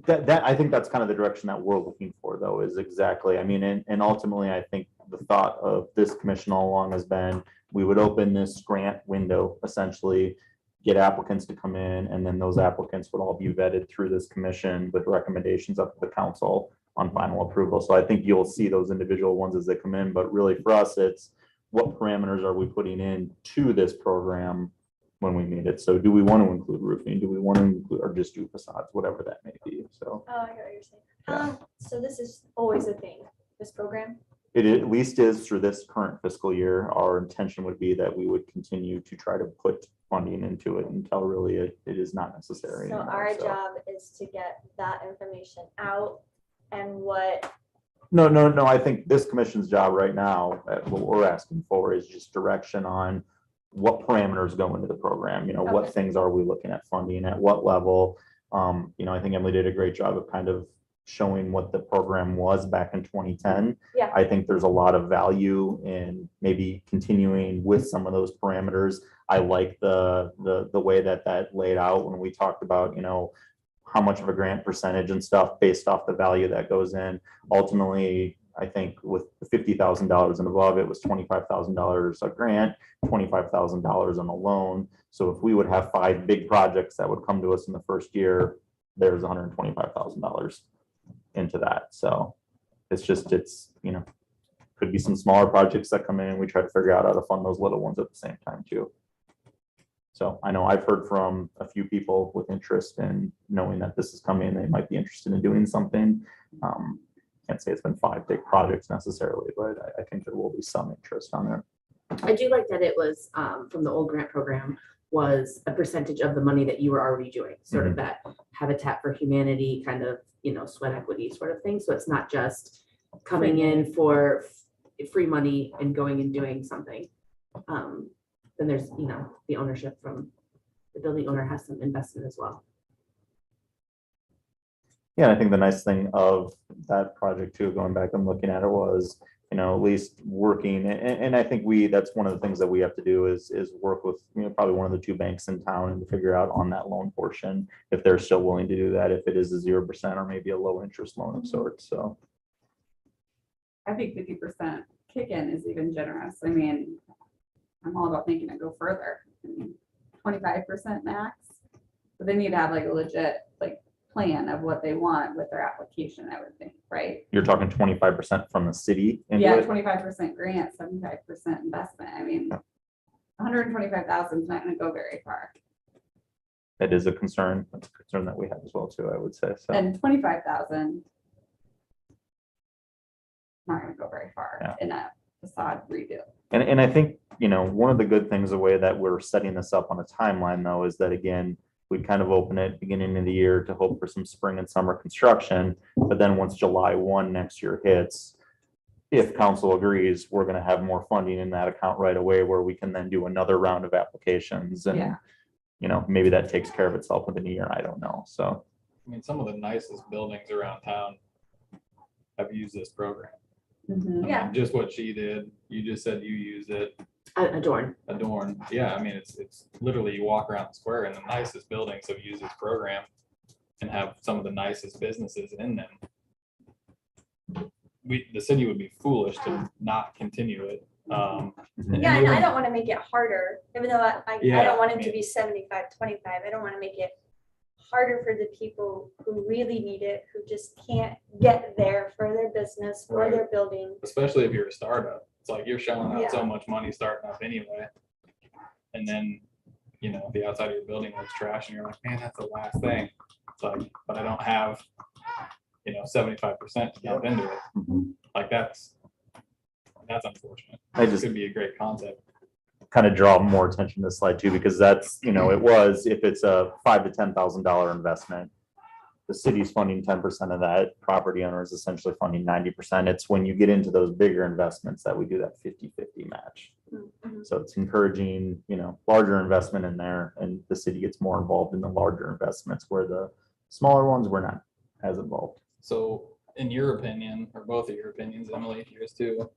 that I think that's kind of the direction that we're looking for, though, is exactly, I mean, and ultimately, I think the thought of this commission all along has been, we would open this grant window, essentially, get applicants to come in, and then those applicants would all be vetted through this commission with recommendations up to the council on final approval. So I think you'll see those individual ones as they come in, but really for us, it's what parameters are we putting in to this program when we made it? So do we want to include roofing? Do we want to include, or just do facades, whatever that may be? So Oh, I get what you're saying. So this is always a thing, this program? it at least is through this current fiscal year, our intention would be that we would continue to try to put funding into it until really it is not necessary So anymore, our so. job is to get that information out and what, No, I think this commission's job right now, what we're asking for is just direction on what parameters go into the program, what Okay. things are we looking at funding, at what level? I think Emily did a great job of kind of showing what the program was back in 2010. Yeah. I think there's a lot of value in maybe continuing with some of those parameters. I like the way that laid out when we talked about, how much of a grant percentage and stuff based off the value that goes in. Ultimately, I think with the $50,000 and above, it was $25,000 a grant, $25,000 on a loan. So if we would have 5 big projects that would come to us in the first year, there's $125,000 into that. So it's could be some smaller projects that come in and we try to figure out how to fund those little ones at the same time too. So I know I've heard from a few people with interest in knowing that this is coming, they might be interested in doing something. Can't say it's been 5 big projects necessarily, but I think there will be some interest on it. I do like that it was from the old grant program was a percentage of the money that you were already doing, sort of that Habitat for Humanity kind of, sweat equity sort of thing. So it's not just coming in for free money and going and doing something. Then there's, the ownership from the building owner has some investment as well. Yeah, I think the nice thing of that project too, going back and looking at it was, at least working, and I think that's one of the things that we have to do is work with, probably one of the 2 banks in town and to figure out on that loan portion, if they're still willing to do that, if it is a 0% or maybe a low interest loan of sorts, so. I think 50% kick-in is even generous. I mean, I'm all about making it go further. 25% max, but they need to have like a legit plan of what they want with their application, I would think, right? You're talking 25% from the city? Yeah, 25% grant, 75% investment. I mean, 125,000 is not going to go very far. That is a concern. That's a concern that we have as well too, I would say. So. And 25,000 not going to go very far in a facade redo. And I think, one of the good things, the way that we're setting this up on a timeline though, is that again, we kind of open it beginning of the year to hope for some spring and summer construction. But then once July 1 next year hits, if council agrees, we're going to have more funding in that account right away where we can then do another round of applications. And, maybe that takes care of itself within a year. I don't know. So, I mean, some of the nicest buildings around town have used this program. Yeah. Just what she did. You just said you used it. Adorn. Yeah, I mean, it's literally you walk around the square and the nicest buildings have used this program and have some of the nicest businesses in them. The city would be foolish to not continue it. yeah, and I don't want to make it harder, even though I don't want it to be 75-25. I don't want to make it harder for the people who really need it, who just can't get there for their business or their building. Especially if you're a startup. It's like you're shelling out Yeah. so much money starting up anyway. And then, the outside of your building looks trash and you're like, man, that's the last thing. It's like, but I don't have, 75% to dump into it. Like that's unfortunate. This could be a great concept. kind of draw more attention to this slide too, because that's, it was, if it's a $5,000 to $10,000 investment, the city's funding 10% of that, property owner is essentially funding 90%. It's when you get into those bigger investments that we do that 50-50 match. So it's encouraging, larger investment in there, and the city gets more involved in the larger investments, where the smaller ones we're not as involved. So in your opinion, or both of your opinions, Emily, yours too,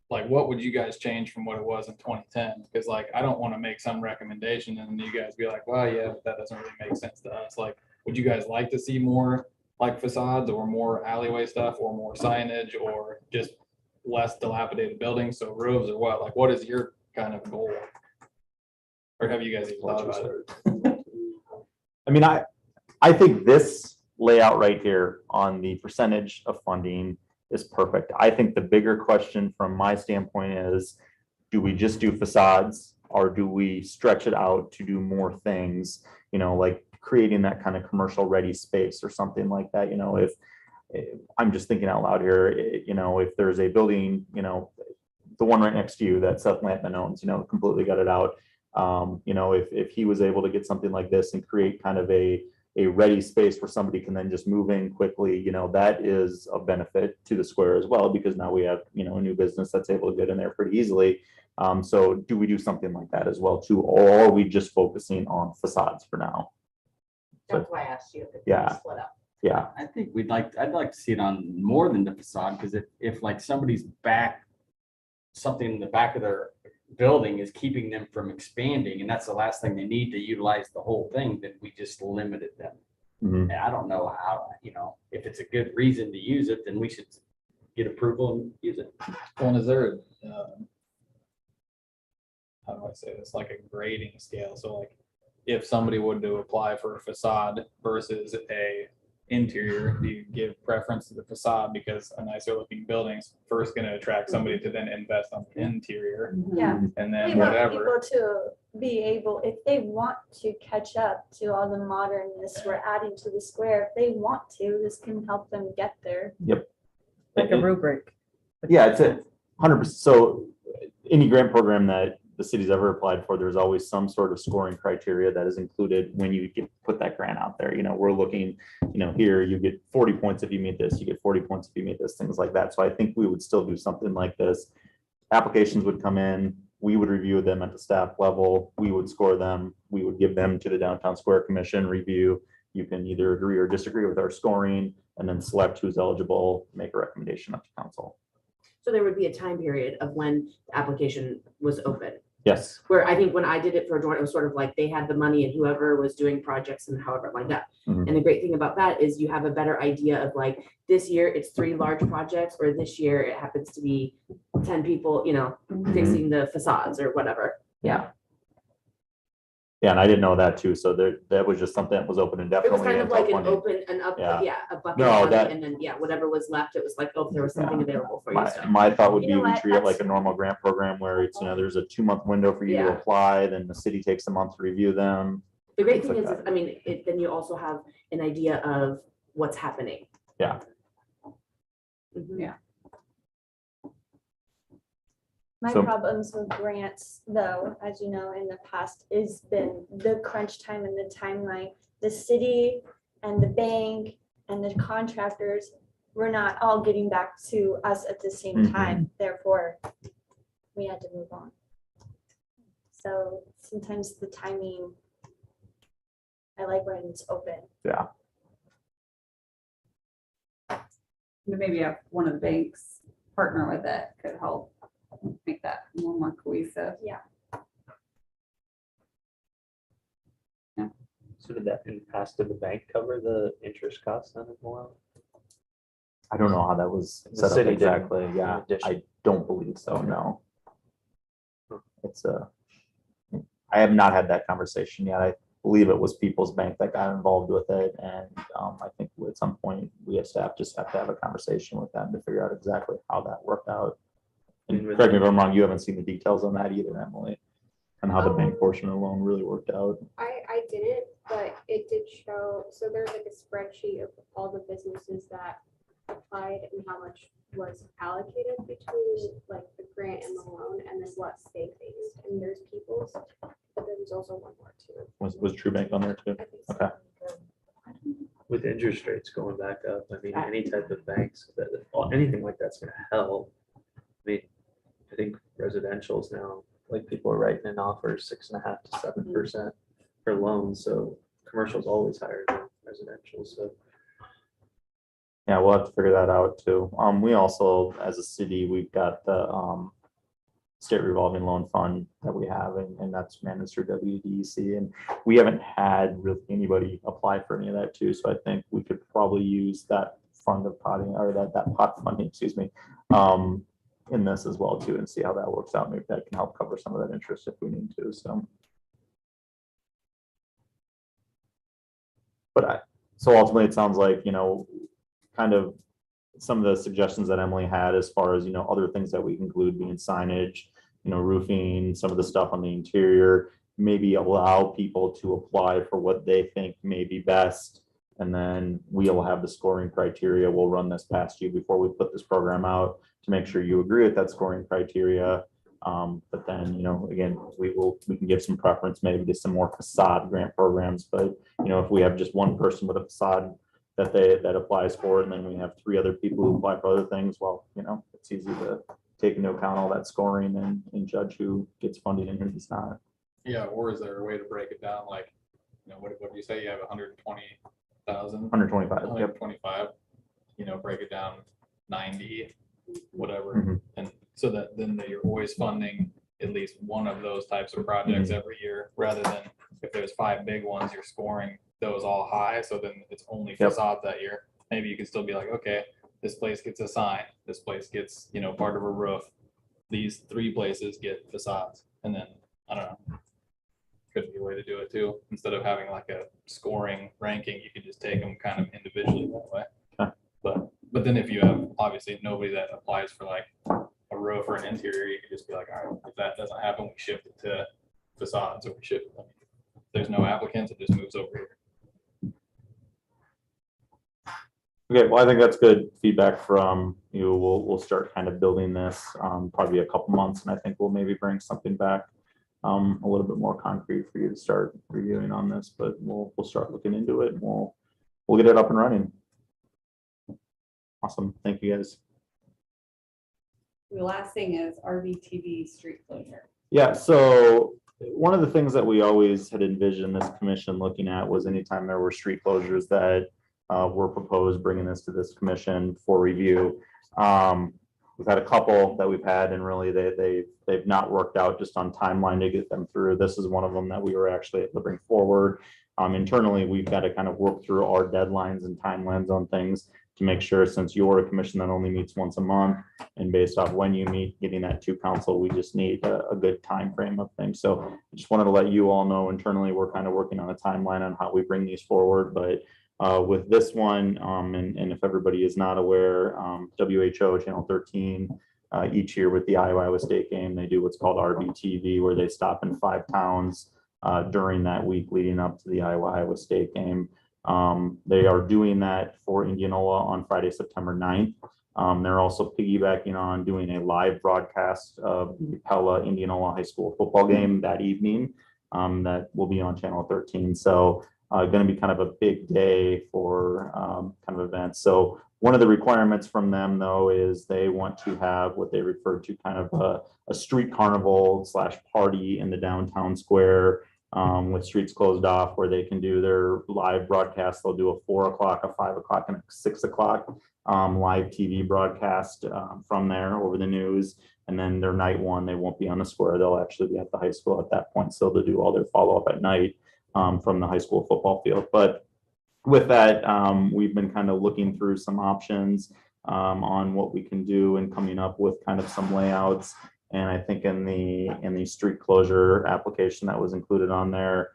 like what would you guys change from what it was in 2010? Because like, I don't want to make some recommendation and you guys be like, well, yeah, but that doesn't really make sense to us. Like, would you guys like to see more like facades or more alleyway stuff or more signage or just less dilapidated buildings? So roofs or what? Like, what is your kind of goal? Or have you guys even thought about it? I mean, I think this layout right here on the percentage of funding is perfect. I think the bigger question from my standpoint is, do we just do facades or do we stretch it out to do more things, like creating that kind of commercial ready space or something like that? I'm just thinking out loud here, you know, if there's a building, you know, the one right next to you that Seth Lampman owns, you know, completely gutted out. You know, if he was able to get something like this and create kind of a ready space where somebody can then just move in quickly, you know, that is a benefit to the square as well, because now we have, you know, a new business that's able to get in there pretty easily. So do we do something like that as well too, or are we just focusing on facades for now? That's why I asked you if it Yeah. was split up. Yeah, I think I'd like to see it on more than the facade, because if like somebody's back, something in the back of their building is keeping them from expanding, and that's the last thing they need to utilize the whole thing, then we just limited them. Mhm. And I don't know how, you know, if it's a good reason to use it, then we should get approval and use it. Well, and is there, how do I say this, like a grading scale? So like, if somebody would to apply for a facade versus a interior, do you give preference to the facade because a nicer looking building's first gonna attract somebody to then invest on the interior? Yeah. And We then want whatever. people to be able, if they want to catch up to all the modernness we're adding to the square, if they want to, this can help them get there. yep. Like a rubric. Yeah, it's 100%. So any grant program that the city's ever applied for, there's always some sort of scoring criteria that is included when you put that grant out there. You know, we're looking, you know, here you get 40 points if you meet this, you get 40 points if you meet this, things like that. So I think we would still do something like this. Applications would come in, we would review them at the staff level, we would score them, we would give them to the Downtown Square Commission review. You can either agree or disagree with our scoring and then select who's eligible, make a recommendation up to council. So there would be a time period of when the application was open. Yes. Where I think when I did it for Jordan, it was sort of like they had the money and whoever was doing projects and however like that. Mhm. And the great thing about that is you have a better idea of like, this year it's 3 large projects, or this year it happens to be 10 people, you know, fixing the facades or whatever. Yeah. Yeah, and I didn't know that too. So that was just something that was open It was indefinitely. kind of until like an funding. open, an up, Yeah. yeah, a bucket No, of money, that- and then, yeah, whatever was left, it was like, oh, there was something available for you. So. My thought would You be know we what? treat it like That's- a normal grant program where it's, you know, there's a 2-month window for you to Yeah. apply, then the city takes a month to review them. The great things thing like is, that. I mean, then you also have an idea of what's happening. Yeah. Mhm. Yeah. My So- problems with grants, though, as you know, in the past, is been the crunch time and the timeline. The city and the bank and the contractors, we're not all getting back to us at the same Mhm. time. Therefore, we had to move on. So sometimes the timing, I like when it's open. Yeah. Maybe have one of the banks partner with it could help make that more cohesive. Yeah. So did that in the past, did the bank cover the interest costs on it more? I don't know how that was The set up city didn't, exactly. in Yeah, addition. I don't believe so, no. It's I have not had that conversation yet. I believe it was People's Bank that got involved with it. And I think at some point we as staff just have to have a conversation with them to figure out exactly how that worked out. And correct me if I'm wrong, you haven't seen the details on that either, Emily, and how the bank portion of the loan really worked out. I didn't, but it did show, so there's like a spreadsheet of all the businesses that applied and how much was allocated between like the grant and the loan, and then what state they used, and there's People's, but there was also one more too. Was True Bank on there too? I think so. Okay. With interest rates going back up, I mean, any type of banks, anything like that's gonna help. I mean, I think residential's now, like people are writing in offers 6.5 to 7% for loans, so commercial's always higher than residential, so. Yeah, we'll have to figure that out too. We also, as a city, we've got the state revolving loan fund that we have, and that's managed through WDEC. And we haven't had really anybody apply for any of that too. So I think we could probably use that fund of potting, or that pot funding, excuse me, in this as well too, and see how that works out. Maybe that can help cover some of that interest if we need to. So. So ultimately, it sounds like, you know, kind of some of the suggestions that Emily had as far as, you know, other things that we can include being signage, you know, roofing, some of the stuff on the interior, maybe allow people to apply for what they think may be best And then we'll have the scoring criteria. We'll run this past you before we put this program out to make sure you agree with that scoring criteria. But then, you know, again, we can give some preference maybe to some more facade grant programs. But, you know, if we have just one person with a facade that applies for it, and then we have 3 other people who apply for other things, well, you know, it's easy to take into account all that scoring and judge who gets funding and who does not. Yeah, or is there a way to break it down? Like, you know, what do you say? You have 120,000? 125. Yep. 125, you know, break it down 90, whatever. Mhm. And so that then you're always funding at least one of those types of projects every year, rather than if there's 5 big ones, you're scoring those all high. So then it's only Yep. facade that year. Maybe you can still be like, okay, this place gets a sign, this place gets, you know, part of a roof. These 3 places get facades. And then, I don't know, could be a way to do it too. Instead of having like a scoring ranking, you could just take them kind of individually that way. Okay. But then if you have obviously nobody that applies for like a roof or an interior, you could just be like, all right, if that doesn't happen, we shift it to facades, or we shift it. If there's no applicants, it just moves over here. Okay, well, I think that's good feedback from you. We'll start kind of building this, probably a couple months, and I think we'll maybe bring something back a little bit more concrete for you to start reviewing on this, but we'll start looking into it and we'll get it up and running. Awesome. Thank you, guys. The last thing is Rvtv street closure. Yeah, so one of the things that we always had envisioned this commission looking at was anytime there were street closures that were proposed, bringing this to this commission for review. We've had a couple that we've had, and really they've not worked out just on timeline to get them through. This is one of them that we were actually able to bring forward. Internally, we've got to kind of work through our deadlines and timelines on things to make sure, since you're a commission that only meets once a month, and based off when you meet, getting that to council, we just need a good time frame of things. So I just wanted to let you all know internally, we're kind of working on a timeline on how we bring these forward. But with this one, and if everybody is not aware, WHO Channel 13, each year with the Iowa State game, they do what's called Rvtv, where they stop in 5 towns during that week leading up to the Iowa State game. They are doing that for Indianola on Friday, September 9th. They're also piggybacking on doing a live broadcast of the Pella Indianola High School football game that evening. That will be on Channel 13. So going to be kind of a big day for kind of events. So one of the requirements from them, though, is they want to have what they refer to kind of a street carnival / party in the downtown square, with streets closed off, where they can do their live broadcast. They'll do a 4 o'clock, a 5 o'clock, and a 6 o'clock live TV broadcast from there over the news. And then their night one, they won't be on the square. They'll actually be at the high school at that point. So they'll do all their follow-up at night from the high school football field. But with that, we've been kind of looking through some options on what we can do and coming up with kind of some layouts. And I think in the street closure application that was included on there,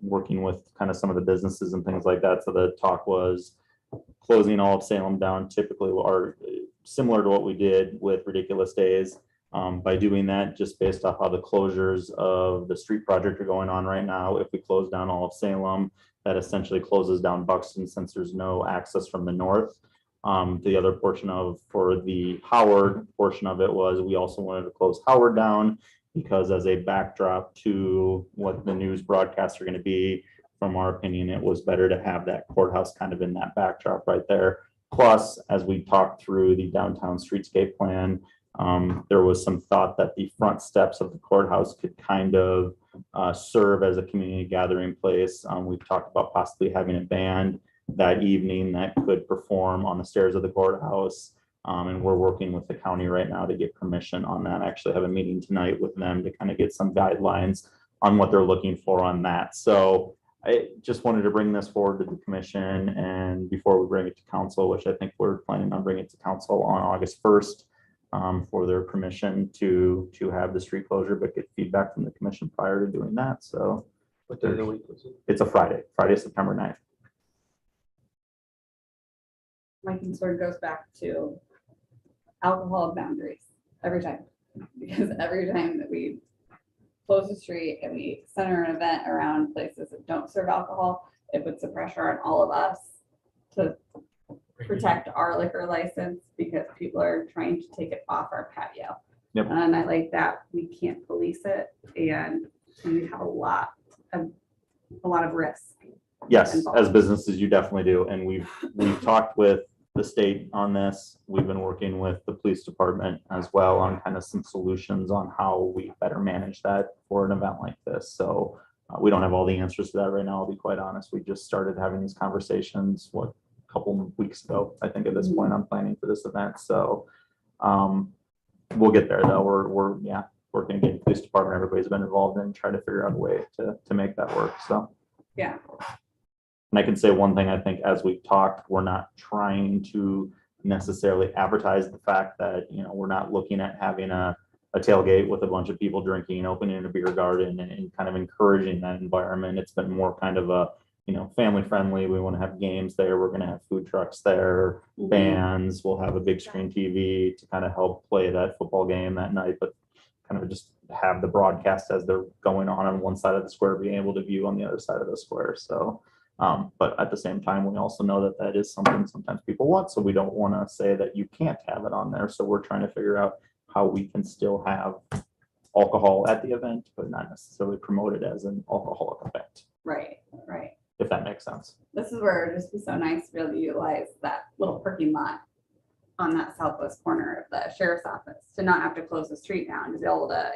working with kind of some of the businesses and things like that. So the talk was closing all of Salem down, typically, or similar to what we did with Ridiculous Days. By doing that, just based off how the closures of the street project are going on right now, if we close down all of Salem, that essentially closes down Buxton, since there's no access from the north. The other portion for the Howard portion of it was, we also wanted to close Howard down, because as a backdrop to what the news broadcasts are going to be, from our opinion, it was better to have that courthouse kind of in that backdrop right there. Plus, as we talked through the downtown streetscape plan, there was some thought that the front steps of the courthouse could kind of serve as a community gathering place. We've talked about possibly having a band that evening that could perform on the stairs of the courthouse. And we're working with the county right now to get permission on that. I actually have a meeting tonight with them to kind of get some guidelines on what they're looking for on that. So I just wanted to bring this forward to the commission, and before we bring it to council, which I think we're planning on bringing it to council on August 1st, for their permission to have the street closure, but get feedback from the commission prior to doing that. So What day of the week was it? it's a Friday, September 9th. My concern goes back to alcohol boundaries every time. Because every time that we close the street and we center an event around places that don't serve alcohol, it puts the pressure on all of us to protect our liquor license because people are trying to take it off our patio. Yep. And I like that we can't police it and we have a lot of risk. Yes, as involved. businesses, you definitely do. And we've talked with the state on this. We've been working with the police department as well on kind of some solutions on how we better manage that for an event like this. So we don't have all the answers to that right now, I'll be quite honest. We just started having these conversations, a couple of weeks ago, I think at this point on planning for this event. So we'll get there though. We're working again, the police department, everybody's been involved in trying to figure out a way to make that work. So. Yeah. And I can say one thing, I think as we've talked, we're not trying to necessarily advertise the fact that, we're not looking at having a tailgate with a bunch of people drinking, opening a beer garden and kind of encouraging that environment. It's been more kind of a, family friendly. We want to have games there. We're going to have food trucks there, bands. We'll have a big screen TV to kind of help play that football game that night, but kind of just have the broadcast as they're going on one side of the square, being able to view on the other side of the square. So, but at the same time, we also know that that is something sometimes people want. So we don't want to say that you can't have it on there. So we're trying to figure out how we can still have alcohol at the event, but not necessarily promote it as an alcoholic event. Right. If that makes sense. This is where it'd just be so nice to be able to utilize that little parking lot on that southwest corner of the sheriff's office to not have to close the street down, to be able to,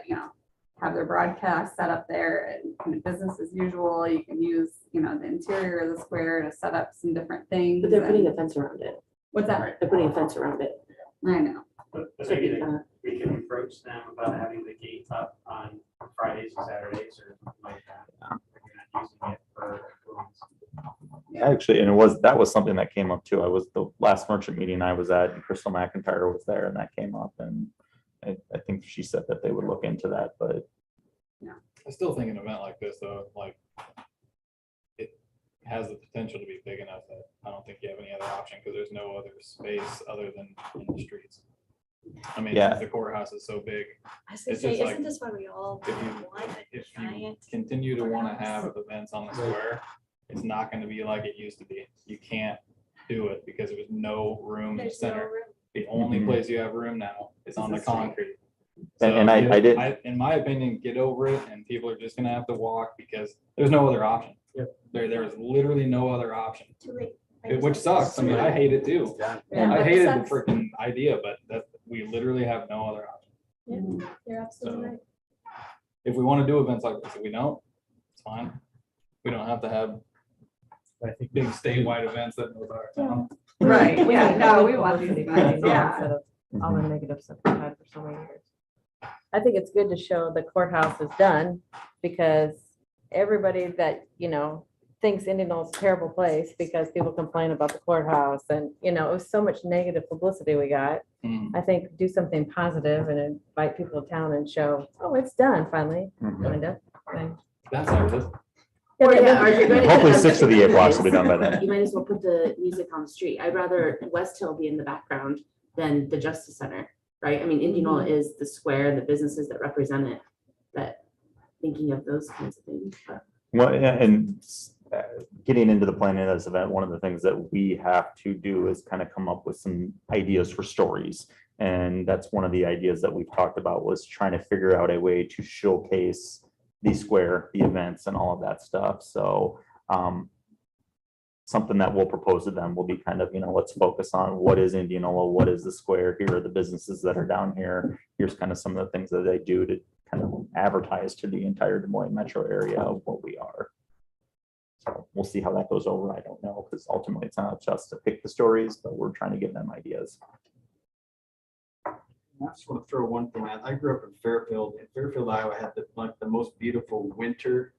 have their broadcast set up there and kind of business as usual. You can use, the interior of the square to set up some different things. But they're putting a fence around it. What's that? They're putting a fence around it. I know. But maybe we can approach them about having the gate up on Fridays or Saturdays or something like that. If you're not using it for Actually, and that was something that came up too. I was the last merchant meeting I was at, and Crystal McIntyre was there, and that came up, and I think she said that they would look into that, but I still think an event like this, though, it has the potential to be big enough that I don't think you have any other option because there's no other space other than in the streets. I mean, Yeah. the courthouse is so big. I was gonna It's say, just isn't this why we all want a If you giant? continue to want to have events on the square, it's not going to be like it used to be. You can't do it because there was no room in the There's no center. room. The only place you have room now is on the concrete. And I did. In my opinion, get over it, and people are just gonna have to walk because there's no other option. There's literally no other option, Too late. which sucks. I mean, I hate it too. Yeah, I it hated the sucks. freaking idea, but that we literally have no other option. Yeah, you're absolutely So- right. If we want to do events like this, if we don't, it's fine. We don't have to have big statewide events that goes our town. Right, yeah, no, we want Publicity these for events, these yeah. instead of all the negative stuff we've had for so many years. I think it's good to show the courthouse is done because everybody that, thinks Indianola is a terrible place because people complain about the courthouse and, it was so much negative publicity we got. I think do something positive and invite people to town and show, oh, it's done finally, kind of. That's how it is. Or, yeah, or if you're going to Hopefully have 6 of the 8 blocks will be events, done by then. You might as well put the music on the street. I'd rather West Hill be in the background than the Justice Center, right? I mean, Indianola is the square, the businesses that represent it, but thinking of those kinds of things. But Well, yeah, and getting into the planning of this event, one of the things that we have to do is kind of come up with some ideas for stories. And that's one of the ideas that we've talked about, was trying to figure out a way to showcase the square, the events and all of that stuff. So something that we'll propose to them will be kind of, let's focus on what is Indianola, what is the square, here are the businesses that are down here. Here's kind of some of the things that they do to kind of advertise to the entire Des Moines metro area of what we are. So we'll see how that goes over. I don't know, because ultimately it's not just to pick the stories, but we're trying to give them ideas. I just want to throw one thing out. I grew up in Fairfield. In Fairfield, Iowa had the most beautiful winter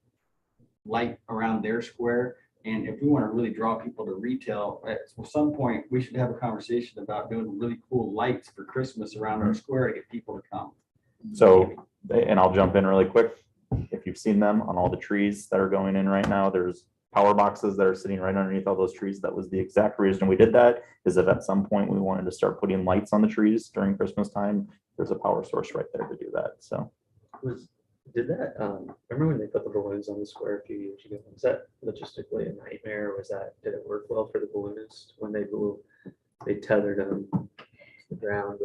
light around their square. And if we want to really draw people to retail, at some point, we should have a conversation about doing really cool lights for Christmas around our square to get people to come. So, and I'll jump in really quick. If you've seen them on all the trees that are going in right now, there's power boxes that are sitting right underneath all those trees. That was the exact reason we did that, is if at some point we wanted to start putting lights on the trees during Christmas time, there's a power source right there to do that. So Did that, remember when they put the balloons balloons on the square a few years ago. Was that logistically a nightmare? Or did it work well for the balloonists when they tethered them to the ground?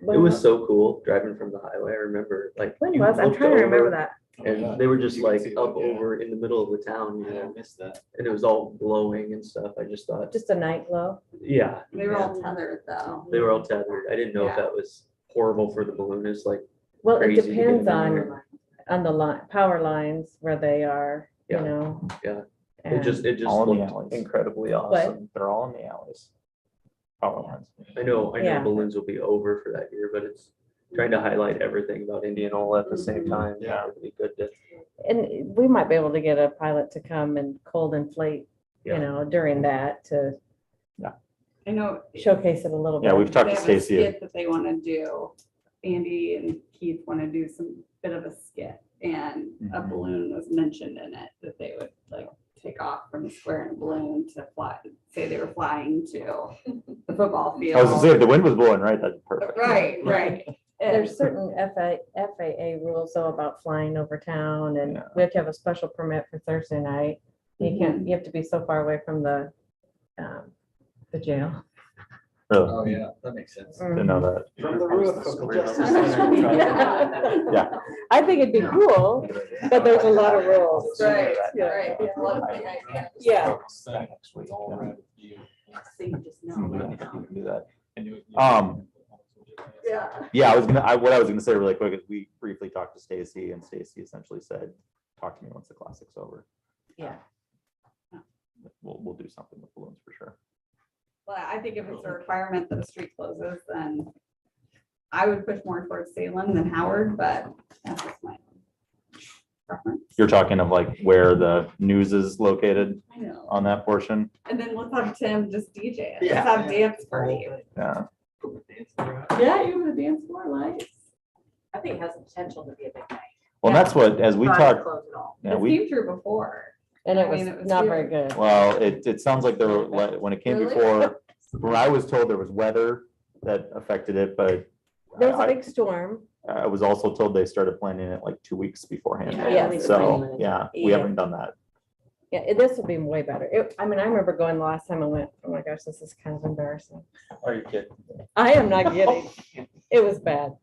But it was so cool driving from the highway. I remember like. When you was, I'm looked trying to remember over, that. And they were just You can like see up that, yeah. over in the middle of the town, you I know, missed that. and it was all glowing and stuff. I just thought, Just a night glow. yeah. They were all tethered though. They were all tethered. I didn't know if Yeah. that was horrible for the balloonists, like. Well, it crazy to get depends them in there. on the line, power lines where they are, you Yeah. know. Yeah. and- It just All in the looked alleys. incredibly awesome. They're all in the alleys. Power lines. I know Yeah. balloons will be over for that year, but it's trying to highlight everything about Indianola at the same time. Yeah. It'd be good to. And we might be able to get a pilot to come and cold inflate, you Yeah. know, during that to I know. showcase it a little bit. Yeah, we've talked They to have a Stacy. skit that they want to do. Andy and Keith want to do some bit of a skit, and a Mhm. balloon was mentioned in it that they would like take off from the square in a balloon to fly, say they were flying to the football field. I was gonna say, if the wind was blowing, right, that's perfect. Right. There's certain FAA rules though about flying over town, and Yeah. we have to have a special permit for Thursday night. You can't, you have to be so far away from the jail. Really, Oh, yeah, that makes sense. didn't know that. From the roof of the Justice Yeah. I think it'd be cool, but there's a lot of rules. Right, Yeah. right. Yeah, a lot of big ideas. Yeah. So you just know. We can do that. Yeah. Yeah, what I was gonna say really quick is we briefly talked to Stacy, and Stacy essentially said, talk to me once the classic's over. Yeah. We'll do something with balloons for sure. Well, I think if it's a requirement that a street closes, then I would push more towards Salem than Howard, but that's just my preference. You're talking of like where the news is located I know. on that portion? And then let's have Tim just DJ it. Yeah. Let's have dance party. Yeah. Yeah, you have a dance floor lights. I think it has the potential to be a big night. Well, that's what, as we Not to talked, close it all. yeah, It we, came through before. And I it was mean, it was not very weird. good. well, it sounds like there were, when it came Really? before, when I was told there was weather that affected it, but There was a I- big storm. I was also told they started planning it like 2 weeks beforehand. Yeah, Yeah. at least So, 20 minutes. yeah, we Yeah. haven't done that. Yeah, this will be way better. I mean, I remember going the last time I went, oh my gosh, this is kind of embarrassing. Are you kidding? I am not kidding. It was bad.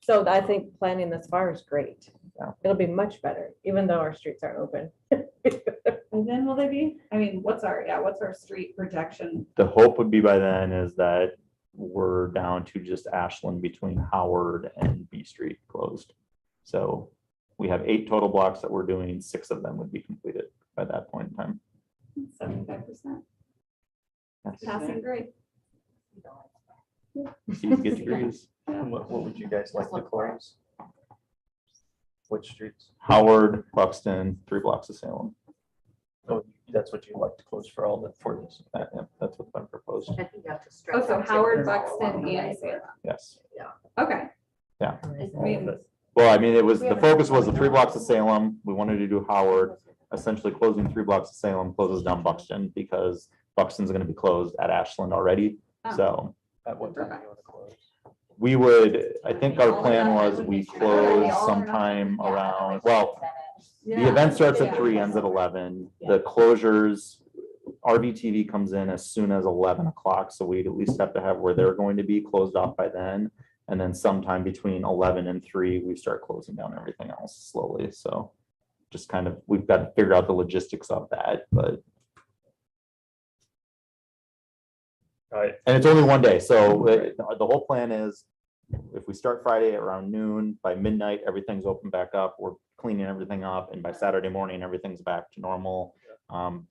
So I think planning this far is great. Yeah. It'll be much better, even though our streets aren't open. And then will they be? I mean, what's our street projection? The hope would be by then is that we're down to just Ashland between Howard and B Street closed. So we have 8 total blocks that we're doing, 6 of them would be completed by that point in time. 75%. Yes. Passing grade. You get degrees. What would you guys like to close? Which streets? Howard, Buxton, 3 blocks of Salem. Oh, that's what you'd like to close for all the, for this. Yeah, that's what's been proposed. I think you have to stretch. Oh, so out Howard, different Buxton, all along the and way. Salem. Yes. Okay. Yeah. I mean, Well, I mean, the focus was the 3 blocks of Salem. We wanted to do Howard, essentially closing 3 blocks of Salem, closes down Buxton because Buxton's gonna be closed at Ashland already. Oh. So At what time do you want to close? we would, I think our plan was we close sometime around, well, the event starts at 3, ends at 11. The closures, Rvtv comes in as soon as 11 o'clock, so we'd at least have to have where they're going to be closed off by then. And then sometime between 11 and 3, we start closing down everything else slowly. So just kind of, we've got to figure out the logistics of that, but. Right. And it's only one day, so the whole plan is if we start Friday around noon, by midnight, everything's open back up. We're cleaning everything up, and by Saturday morning, everything's back to normal.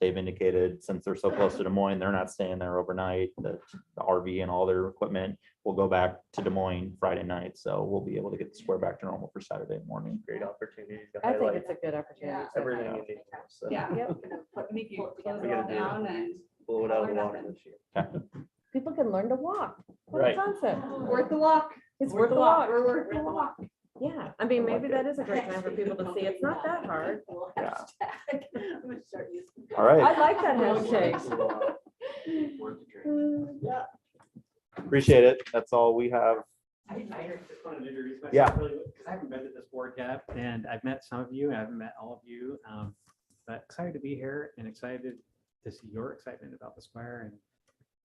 They've indicated since they're so close to Des Moines, they're not staying there overnight. The RV and all their equipment will go back to Des Moines Friday night, so we'll be able to get the square back to normal for Saturday morning. Great opportunity to I think highlight it's a good opportunity. to- everything you need. So yeah. Yep. Make you close We it all gotta do it. down and Blow it out of the Color water nothing. this year. People can learn to walk. What a Right. concept. worth the walk. It's worth the walk. We're worth the walk. Yeah, I mean, maybe that is a great time for people to see. It's not that hard. Yeah. I'm gonna start using. All right, I like that hashtag. appreciate it. That's all we have. I just wanted to introduce myself Yeah. really quick, 'cause I haven't been to this board yet, and I've met some of you, I haven't met all of you. But excited to be here and excited to see your excitement about the square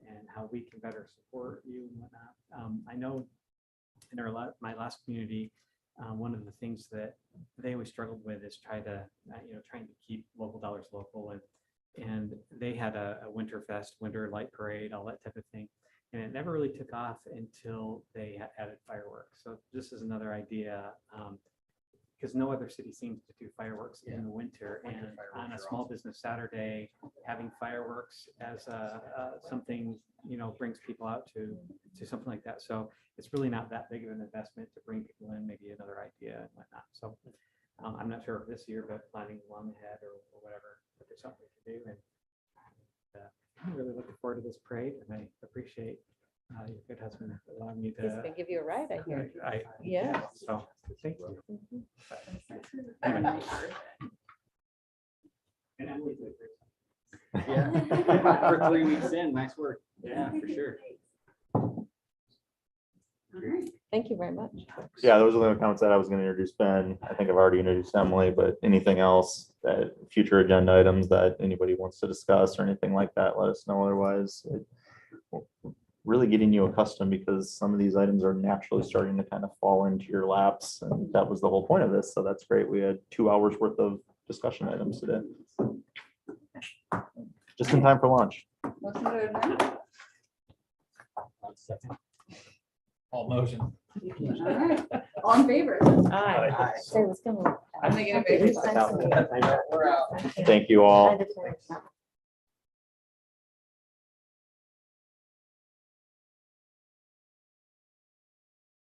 and how we can better support you and whatnot. I know in my last community, one of the things that they always struggled with is trying to keep local dollars local, and they had a winter fest, winter light parade, all that type of thing. And it never really took off until they added fireworks. So this is another idea, because no other city seems to do fireworks in the winter. And on a small business Saturday, having fireworks as something, brings people out to something like that. So it's really not that big of an investment to bring people in, maybe another idea and whatnot. So I'm not sure if this year, but planning long ahead or whatever, but there's something to do. And I'm really looking forward to this parade, and I appreciate your good husband allowing me He's to. gonna give you a ride, I hear. Yeah. So, thank you. Mhm. And Emily did a great job. Yeah, for 3 weeks in, nice work. Yeah, for sure. All right. Thank you very much. Yeah, those are the comments that I was gonna introduce Ben. I think I've already introduced Emily, but anything else that future agenda items that anybody wants to discuss or anything like that, let us know. Otherwise, really getting you accustomed, because some of these items are naturally starting to kind of fall into your laps. And that was the whole point of this. So that's great. We had 2 hours worth of discussion items today. Just in time for lunch. Motion to adjourn. All motion. All right. All in favor? Aye. Say, let's go. I'm making a big. Thank you all. I just-